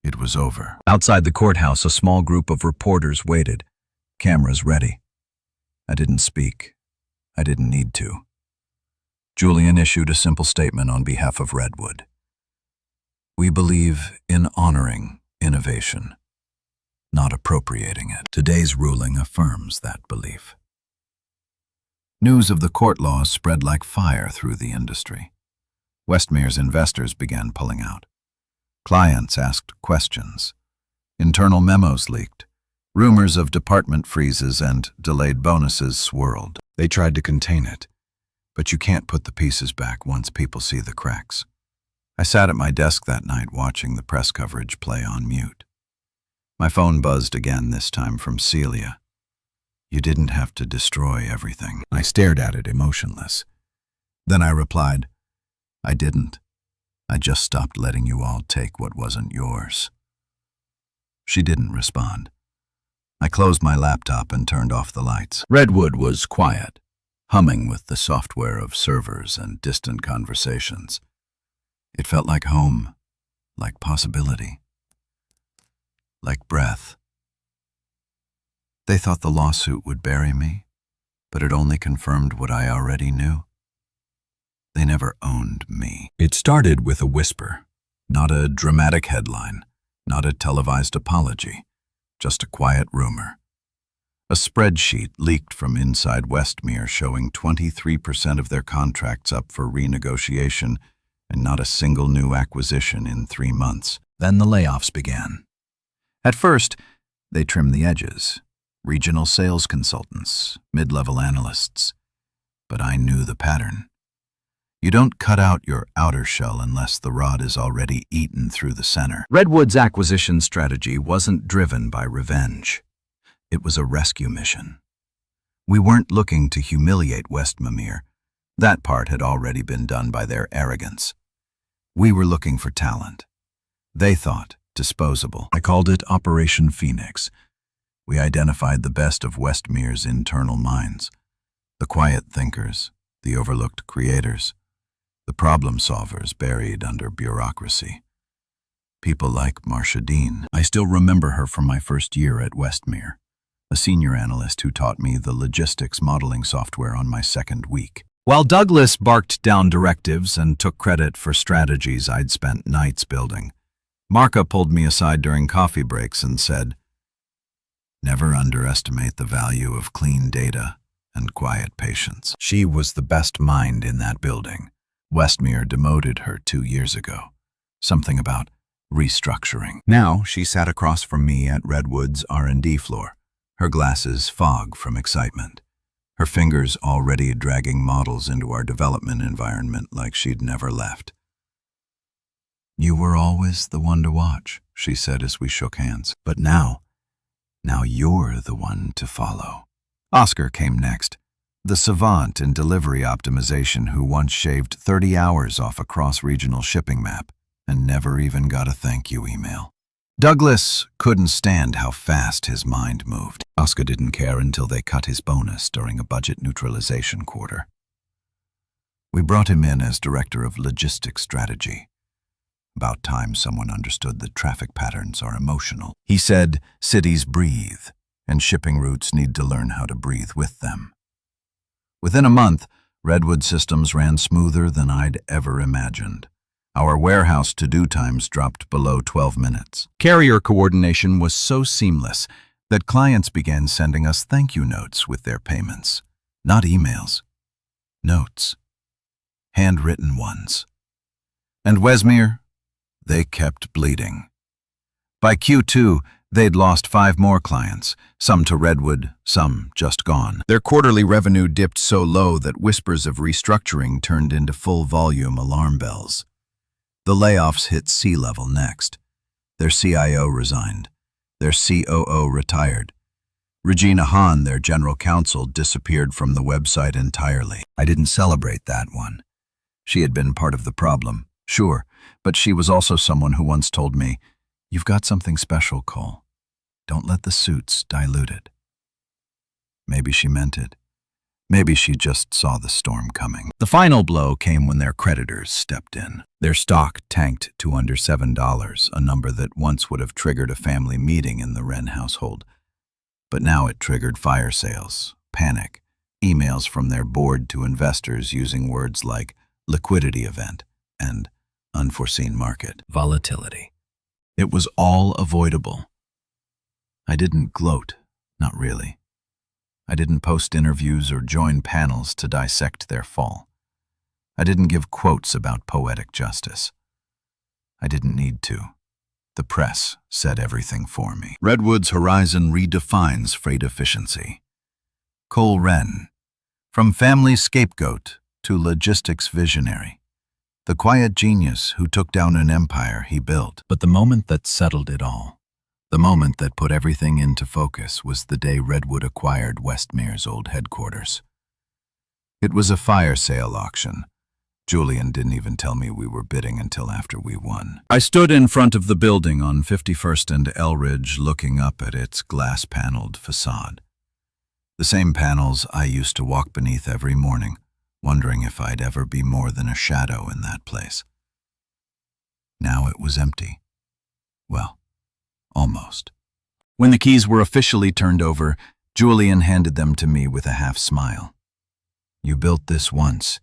it was over. Outside the courthouse, a small group of reporters waited, cameras ready. I didn't speak. I didn't need to. Julian issued a simple statement on behalf of Redwood. We believe in honoring innovation, not appropriating it. Today's ruling affirms that belief. News of the court laws spread like fire through the industry. Westmere's investors began pulling out. Clients asked questions. Internal memos leaked. Rumors of department freezes and delayed bonuses swirled. They tried to contain it, but you can't put the pieces back once people see the cracks. I sat at my desk that night watching the press coverage play on mute. My phone buzzed again, this time from Celia. You didn't have to destroy everything. I stared at it, emotionless. Then I replied, I didn't. I just stopped letting you all take what wasn't yours. She didn't respond. I closed my laptop and turned off the lights. Redwood was quiet, humming with the software of servers and distant conversations. It felt like home, like possibility, like breath. They thought the lawsuit would bury me, but it only confirmed what I already knew. They never owned me. It started with a whisper, not a dramatic headline, not a televised apology, just a quiet rumor. A spreadsheet leaked from inside Westmere showing 23% of their contracts up for renegotiation and not a single new acquisition in 3 months. Then the layoffs began. At first, they trimmed the edges. Regional sales consultants, mid-level analysts. But I knew the pattern. You don't cut out your outer shell unless the rod is already eaten through the center. Redwood's acquisition strategy wasn't driven by revenge. It was a rescue mission. We weren't looking to humiliate Westmere. That part had already been done by their arrogance. We were looking for talent. They thought disposable. I called it Operation Phoenix. We identified the best of Westmere's internal minds. The quiet thinkers, the overlooked creators, the problem solvers buried under bureaucracy. People like Marcia Dean. I still remember her from my first year at Westmere, a senior analyst who taught me the logistics modeling software on my second week. While Douglas barked down directives and took credit for strategies I'd spent nights building, Marca pulled me aside during coffee breaks and said, never underestimate the value of clean data and quiet patience. She was the best mind in that building. Westmere demoted her 2 years ago. Something about restructuring. Now she sat across from me at Redwood's R&D floor, her glasses fog from excitement, her fingers already dragging models into our development environment like she'd never left. You were always the one to watch, she said as we shook hands. But now you're the one to follow. Oscar came next, the savant in delivery optimization who once shaved 30 hours off a cross-regional shipping map and never even got a thank you email. Douglas couldn't stand how fast his mind moved. Oscar didn't care until they cut his bonus during a budget neutralization quarter. We brought him in as director of logistics strategy. About time someone understood that traffic patterns are emotional. He said cities breathe, and shipping routes need to learn how to breathe with them. Within a month, Redwood systems ran smoother than I'd ever imagined. Our warehouse to-do times dropped below 12 minutes. Carrier coordination was so seamless that clients began sending us thank you notes with their payments. Not emails. Notes. Handwritten ones. And Wesmere? They kept bleeding. By Q2, they'd lost 5 more clients, some to Redwood, some just gone. Their quarterly revenue dipped so low that whispers of restructuring turned into full-volume alarm bells. The layoffs hit C-level next. Their CIO resigned. Their COO retired. Regina Hahn, their general counsel, disappeared from the website entirely. I didn't celebrate that one. She had been part of the problem, sure, but she was also someone who once told me, "You've got something special, Cole. Don't let the suits dilute it." Maybe she meant it. Maybe she just saw the storm coming. The final blow came when their creditors stepped in. Their stock tanked to under $7, a number that once would have triggered a family meeting in the Wren household. But now it triggered fire sales, panic, emails from their board to investors using words like liquidity event and unforeseen market volatility. It was all avoidable. I didn't gloat, not really. I didn't post interviews or join panels to dissect their fall. I didn't give quotes about poetic justice. I didn't need to. The press said everything for me. Redwood's horizon redefines freight efficiency. Cole Wren, from family scapegoat to logistics visionary, the quiet genius who took down an empire he built. But the moment that settled it all, the moment that put everything into focus, was the day Redwood acquired Westmere's old headquarters. It was a fire sale auction. Julian didn't even tell me we were bidding until after we won. I stood in front of the building on 51st and Elridge, looking up at its glass-paneled facade. The same panels I used to walk beneath every morning, wondering if I'd ever be more than a shadow in that place. Now it was empty. Well, almost. When the keys were officially turned over, Julian handed them to me with a half-smile. "You built this once,"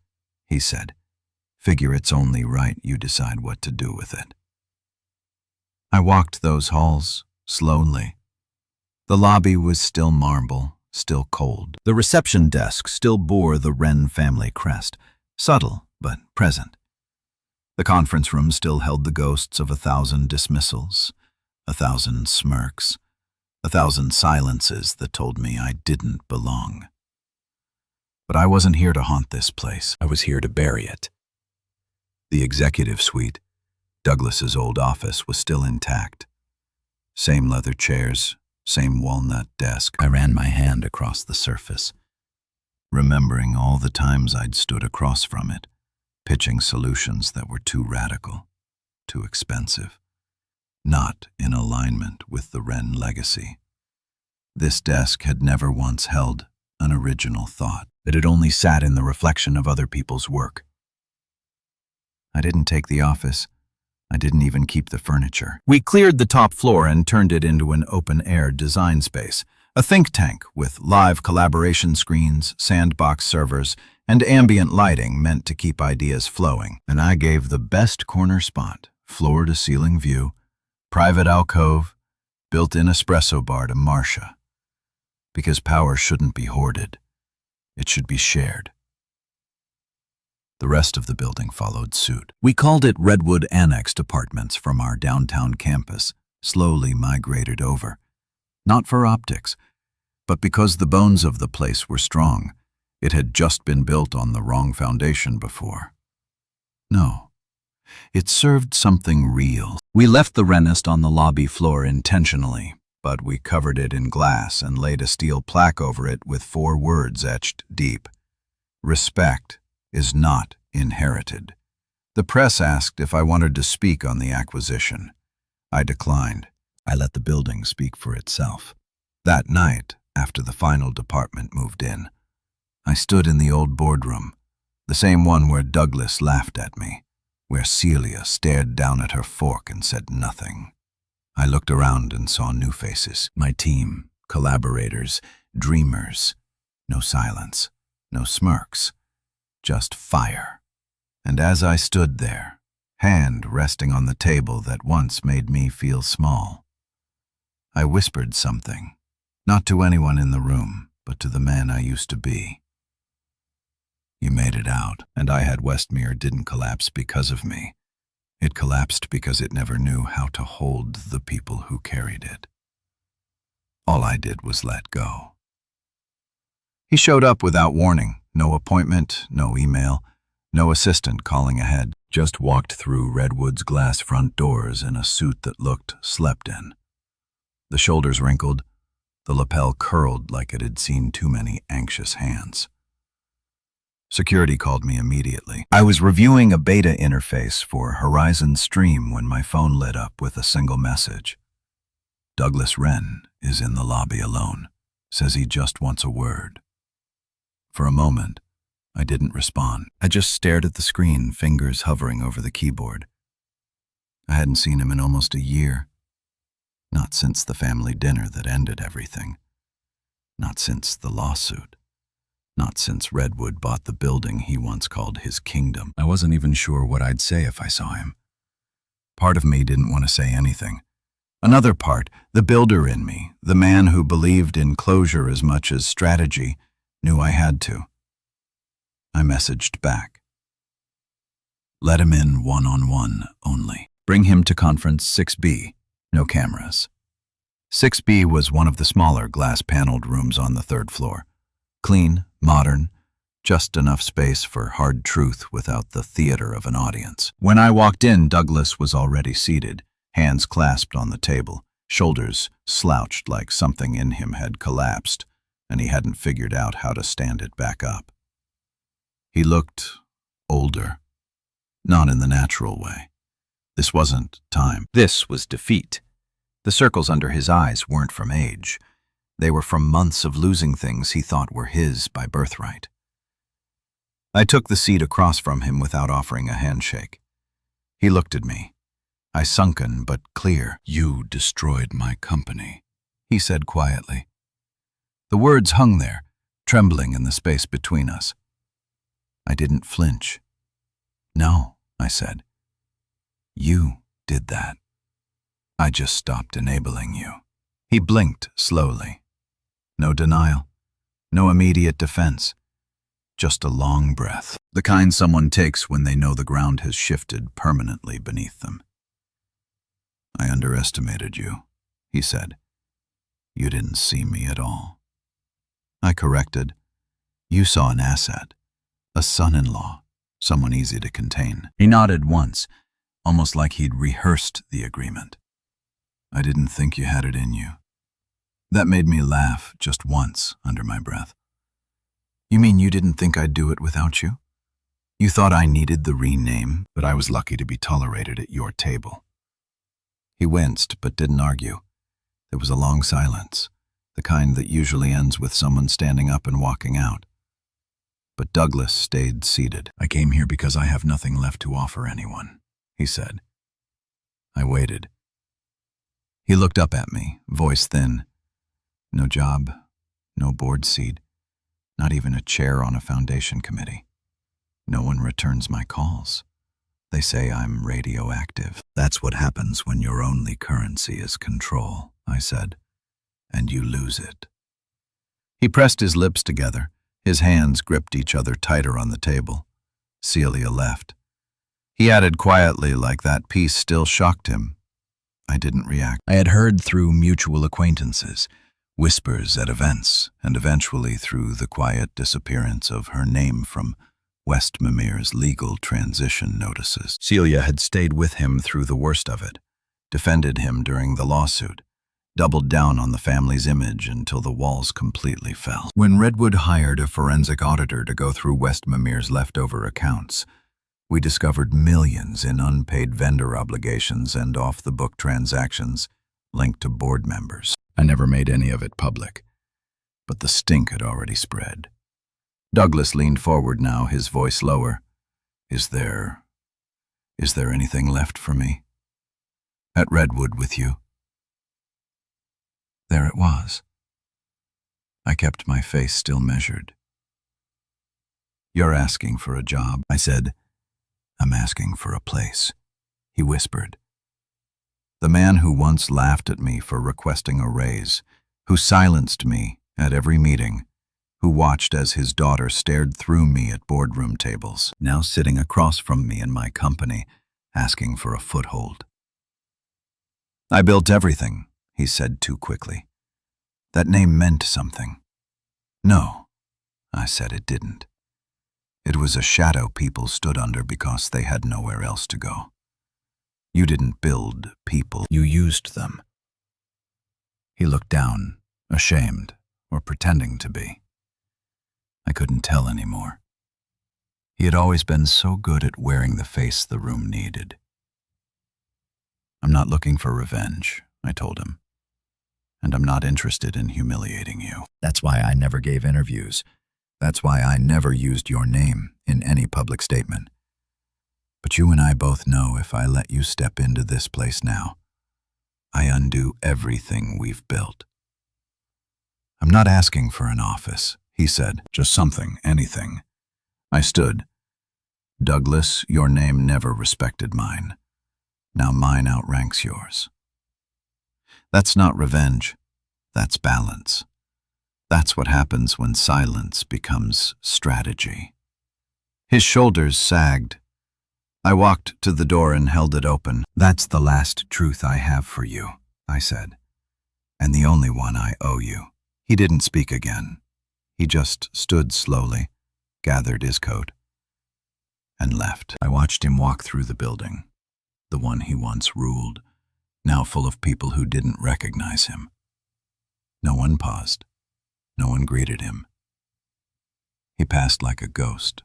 he said. "Figure it's only right you decide what to do with it." I walked those halls, slowly. The lobby was still marble, still cold. The reception desk still bore the Wren family crest, subtle but present. The conference room still held the ghosts of 1,000 dismissals, 1,000 smirks, 1,000 silences that told me I didn't belong. But I wasn't here to haunt this place. I was here to bury it. The executive suite, Douglas's old office, was still intact. Same leather chairs, same walnut desk. I ran my hand across the surface, remembering all the times I'd stood across from it, pitching solutions that were too radical, too expensive, not in alignment with the Wren legacy. This desk had never once held an original thought. It had only sat in the reflection of other people's work. I didn't take the office. I didn't even keep the furniture. We cleared the top floor and turned it into an open-air design space, a think tank with live collaboration screens, sandbox servers, and ambient lighting meant to keep ideas flowing. And I gave the best corner spot, floor-to-ceiling view, private alcove, built-in espresso bar to Marcia. Because power shouldn't be hoarded. It should be shared. The rest of the building followed suit. We called it Redwood Annexed Apartments from our downtown campus, slowly migrated over. Not for optics, but because the bones of the place were strong. It had just been built on the wrong foundation before. No, it served something real. We left the Wrenist on the lobby floor intentionally, but we covered it in glass and laid a steel plaque over it with 4 words etched deep. Respect is not inherited. The press asked if I wanted to speak on the acquisition. I declined. I let the building speak for itself. That night, after the final department moved in, I stood in the old boardroom, the same one where Douglas laughed at me, where Celia stared down at her fork and said nothing. I looked around and saw new faces, my team, collaborators, dreamers. No silence, no smirks, just fire. And as I stood there, hand resting on the table that once made me feel small, I whispered something, not to anyone in the room, but to the man I used to be. You made it out, and I had Westmere didn't collapse because of me. It collapsed because it never knew how to hold the people who carried it. All I did was let go. He showed up without warning, no appointment, no email, no assistant calling ahead, just walked through Redwood's glass front doors in a suit that looked slept in. The shoulders wrinkled, the lapel curled like it had seen too many anxious hands. Security called me immediately. I was reviewing a beta interface for Horizon Stream when my phone lit up with a single message. Douglas Wren is in the lobby alone. Says he just wants a word. For a moment, I didn't respond. I just stared at the screen, fingers hovering over the keyboard. I hadn't seen him in almost a year. Not since the family dinner that ended everything. Not since the lawsuit. Not since Redwood bought the building he once called his kingdom. I wasn't even sure what I'd say if I saw him. Part of me didn't want to say anything. Another part, the builder in me, the man who believed in closure as much as strategy, knew I had to. I messaged back. Let him in one-on-one only. Bring him to conference 6B, no cameras. 6B was one of the smaller glass-paneled rooms on the third floor. Clean, modern, just enough space for hard truth without the theater of an audience. When I walked in, Douglas was already seated, hands clasped on the table, shoulders slouched like something in him had collapsed, and he hadn't figured out how to stand it back up. He looked older, not in the natural way. This wasn't time. This was defeat. The circles under his eyes weren't from age. They were from months of losing things he thought were his by birthright. I took the seat across from him without offering a handshake. He looked at me, eyes sunken but clear. You destroyed my company, he said quietly. The words hung there, trembling in the space between us. I didn't flinch. No, I said. You did that. I just stopped enabling you. He blinked slowly. No denial, no immediate defense, just a long breath, the kind someone takes when they know the ground has shifted permanently beneath them. I underestimated you, he said. You didn't see me at all. I corrected. You saw an asset, a son-in-law, someone easy to contain. He nodded once, almost like he'd rehearsed the agreement. I didn't think you had it in you. That made me laugh just once under my breath. You mean you didn't think I'd do it without you? You thought I needed the rename, but I was lucky to be tolerated at your table. He winced, but didn't argue. There was a long silence, the kind that usually ends with someone standing up and walking out. But Douglas stayed seated. I came here because I have nothing left to offer anyone, he said. I waited. He looked up at me, voice thin. No job, no board seat, not even a chair on a foundation committee. No one returns my calls. They say I'm radioactive. That's what happens when your only currency is control, I said, and you lose it. He pressed his lips together. His hands gripped each other tighter on the table. Celia left. He added quietly, like that piece still shocked him. I didn't react. I had heard through mutual acquaintances, whispers at events, and eventually through the quiet disappearance of her name from Westmere's legal transition notices. Celia had stayed with him through the worst of it, defended him during the lawsuit, doubled down on the family's image until the walls completely fell. When Redwood hired a forensic auditor to go through Westmere's leftover accounts, we discovered millions in unpaid vendor obligations and off-the-book transactions linked to board members. I never made any of it public, but the stink had already spread. Douglas leaned forward now, his voice lower. Is there anything left for me? At Redwood with you? There it was. I kept my face still measured. You're asking for a job, I said. I'm asking for a place, he whispered. The man who once laughed at me for requesting a raise, who silenced me at every meeting, who watched as his daughter stared through me at boardroom tables, now sitting across from me in my company, asking for a foothold. I built everything, he said too quickly. That name meant something. No, I said it didn't. It was a shadow people stood under because they had nowhere else to go. You didn't build people, you used them. He looked down, ashamed, or pretending to be. I couldn't tell anymore. He had always been so good at wearing the face the room needed. I'm not looking for revenge, I told him. And I'm not interested in humiliating you. That's why I never gave interviews. That's why I never used your name in any public statement. But you and I both know if I let you step into this place now, I undo everything we've built. I'm not asking for an office, he said, just something, anything. I stood. Douglas, your name never respected mine. Now mine outranks yours. That's not revenge. That's balance. That's what happens when silence becomes strategy. His shoulders sagged. I walked to the door and held it open. That's the last truth I have for you, I said, and the only one I owe you. He didn't speak again. He just stood slowly, gathered his coat, and left. I watched him walk through the building, the one he once ruled, now full of people who didn't recognize him. No one paused. No one greeted him. He passed like a ghost,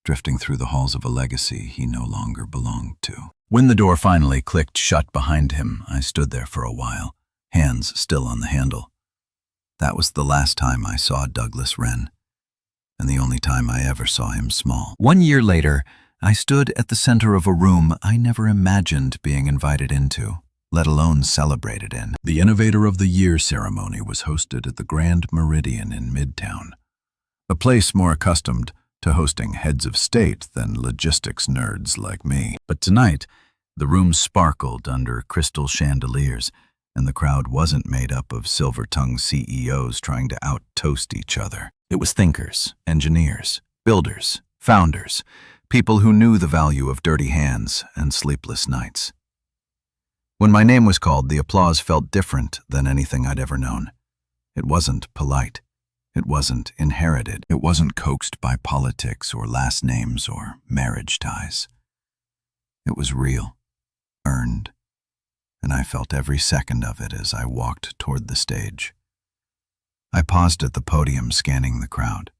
drifting through the halls of a legacy he no longer belonged to. When the door finally clicked shut behind him, I stood there for a while, hands still on the handle. That was the last time I saw Douglas Wren, and the only time I ever saw him small. 1 year later, I stood at the center of a room I never imagined being invited into, let alone celebrated in. The Innovator of the Year ceremony was hosted at the Grand Meridian in Midtown, a place more accustomed to hosting heads of state than logistics nerds like me. But tonight, the room sparkled under crystal chandeliers, and the crowd wasn't made up of silver-tongued CEOs trying to out-toast each other. It was thinkers, engineers, builders, founders, people who knew the value of dirty hands and sleepless nights. When my name was called, the applause felt different than anything I'd ever known. It wasn't polite. It wasn't inherited. It wasn't coaxed by politics or last names or marriage ties. It was real, earned, and I felt every second of it as I walked toward the stage. I paused at the podium, scanning the crowd.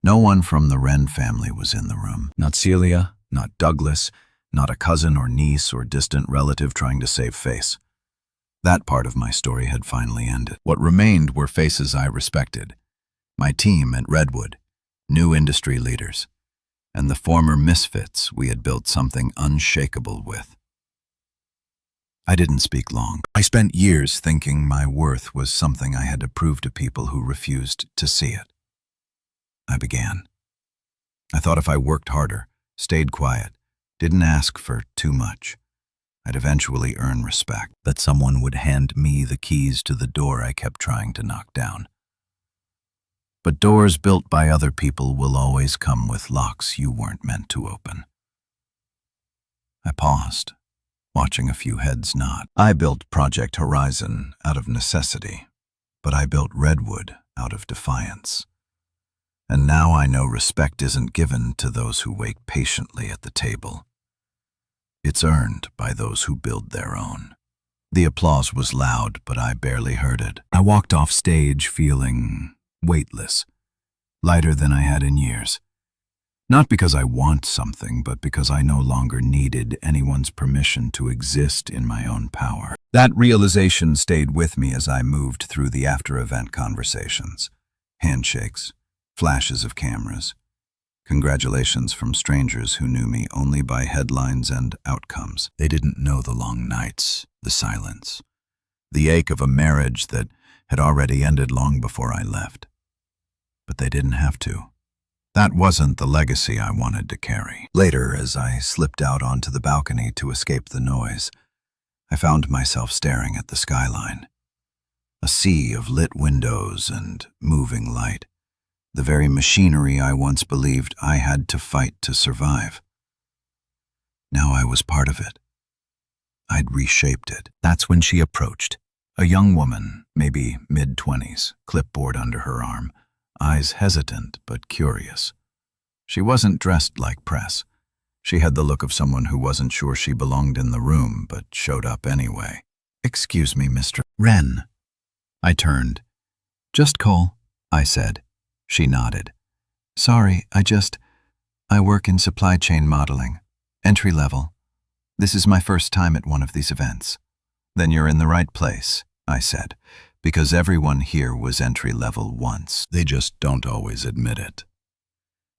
No one from the Wren family was in the room. Not Celia, not Douglas, not a cousin or niece or distant relative trying to save face. That part of my story had finally ended. What remained were faces I respected. My team at Redwood, new industry leaders, and the former misfits we had built something unshakable with. I didn't speak long. I spent years thinking my worth was something I had to prove to people who refused to see it. I began. I thought if I worked harder, stayed quiet, didn't ask for too much, I'd eventually earn respect, that someone would hand me the keys to the door I kept trying to knock down. But doors built by other people will always come with locks you weren't meant to open. I paused, watching a few heads nod. I built Project Horizon out of necessity, but I built Redwood out of defiance. And now I know respect isn't given to those who wait patiently at the table. It's earned by those who build their own. The applause was loud, but I barely heard it. I walked off stage feeling weightless, lighter than I had in years. Not because I want something, but because I no longer needed anyone's permission to exist in my own power. That realization stayed with me as I moved through the after-event conversations. Handshakes, flashes of cameras, congratulations from strangers who knew me only by headlines and outcomes. They didn't know the long nights, the silence, the ache of a marriage that had already ended long before I left. But they didn't have to. That wasn't the legacy I wanted to carry. Later, as I slipped out onto the balcony to escape the noise, I found myself staring at the skyline. A sea of lit windows and moving light. The very machinery I once believed I had to fight to survive. Now I was part of it. I'd reshaped it. That's when she approached. A young woman, maybe mid-20s, clipboard under her arm, eyes hesitant but curious. She wasn't dressed like press. She had the look of someone who wasn't sure she belonged in the room, but showed up anyway. "Excuse me, Mr. Wren." I turned. "Just Cole," I said. She nodded. "Sorry, I work in supply chain modeling. Entry level. This is my first time at one of these events." "Then you're in the right place," I said, because everyone here was entry level once. They just don't always admit it.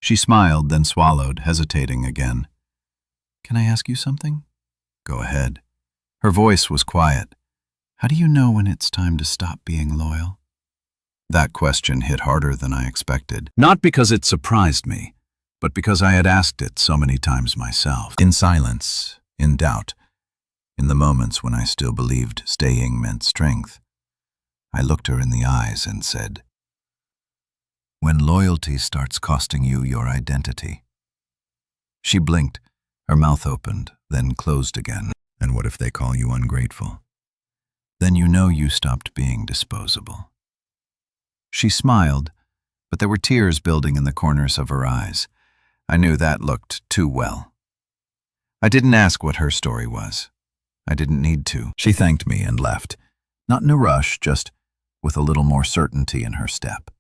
She smiled, then swallowed, hesitating again. "Can I ask you something?" "Go ahead." Her voice was quiet. "How do you know when it's time to stop being loyal?" That question hit harder than I expected. Not because it surprised me, but because I had asked it so many times myself. In silence, in doubt, in the moments when I still believed staying meant strength, I looked her in the eyes and said, "When loyalty starts costing you your identity." She blinked, her mouth opened, then closed again. "And what if they call you ungrateful? Then you know you stopped being disposable." She smiled, but there were tears building in the corners of her eyes. I knew that looked too well. I didn't ask what her story was. I didn't need to. She thanked me and left, not in a rush, just with a little more certainty in her step.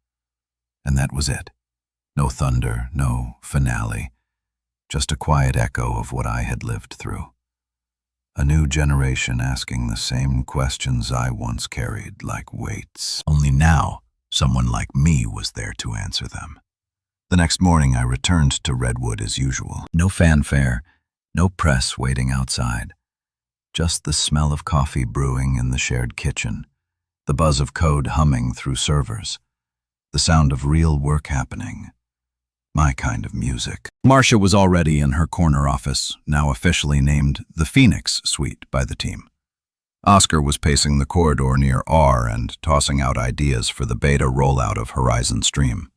And that was it. No thunder, no finale, just a quiet echo of what I had lived through. A new generation asking the same questions I once carried like weights. Only now, someone like me was there to answer them. The next morning I returned to Redwood as usual. No fanfare, no press waiting outside. Just the smell of coffee brewing in the shared kitchen, the buzz of code humming through servers, the sound of real work happening. My kind of music. Marcia was already in her corner office, now officially named the Phoenix Suite by the team. Oscar was pacing the corridor near R and tossing out ideas for the beta rollout of Horizon Stream.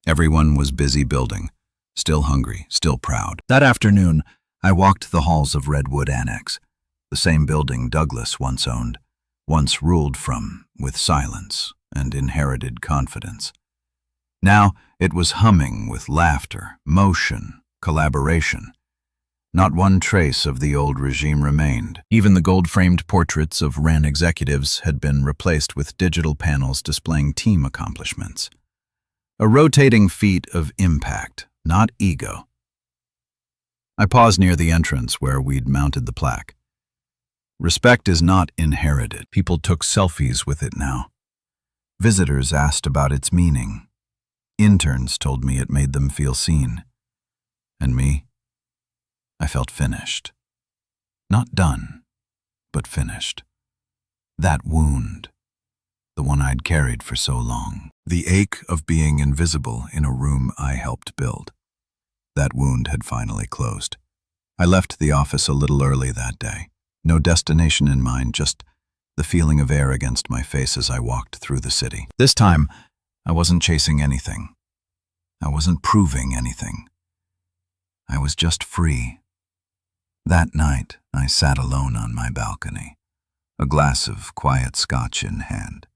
Everyone was busy building, still hungry, still proud. That afternoon, I walked the halls of Redwood Annex, the same building Douglas once owned, once ruled from with silence and inherited confidence. Now it was humming with laughter, motion, collaboration. Not one trace of the old regime remained. Even the gold-framed portraits of Wren executives had been replaced with digital panels displaying team accomplishments. A rotating feat of impact, not ego. I paused near the entrance where we'd mounted the plaque. Respect is not inherited. People took selfies with it now. Visitors asked about its meaning. Interns told me it made them feel seen. And me? I felt finished. Not done, but finished. That wound, the one I'd carried for so long. The ache of being invisible in a room I helped build. That wound had finally closed. I left the office a little early that day. No destination in mind, just the feeling of air against my face as I walked through the city. This time, I wasn't chasing anything. I wasn't proving anything. I was just free. That night, I sat alone on my balcony, a glass of quiet scotch in hand,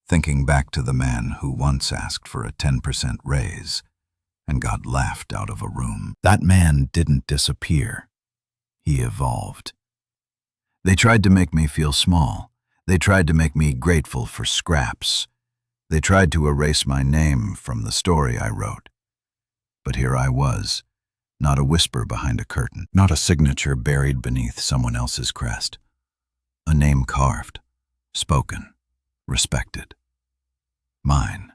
thinking back to the man who once asked for a 10% raise and got laughed out of a room. That man didn't disappear. He evolved. They tried to make me feel small. They tried to make me grateful for scraps. They tried to erase my name from the story I wrote. But here I was, not a whisper behind a curtain, not a signature buried beneath someone else's crest. A name carved, spoken, respected. Mine.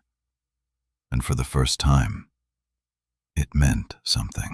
And for the first time, it meant something.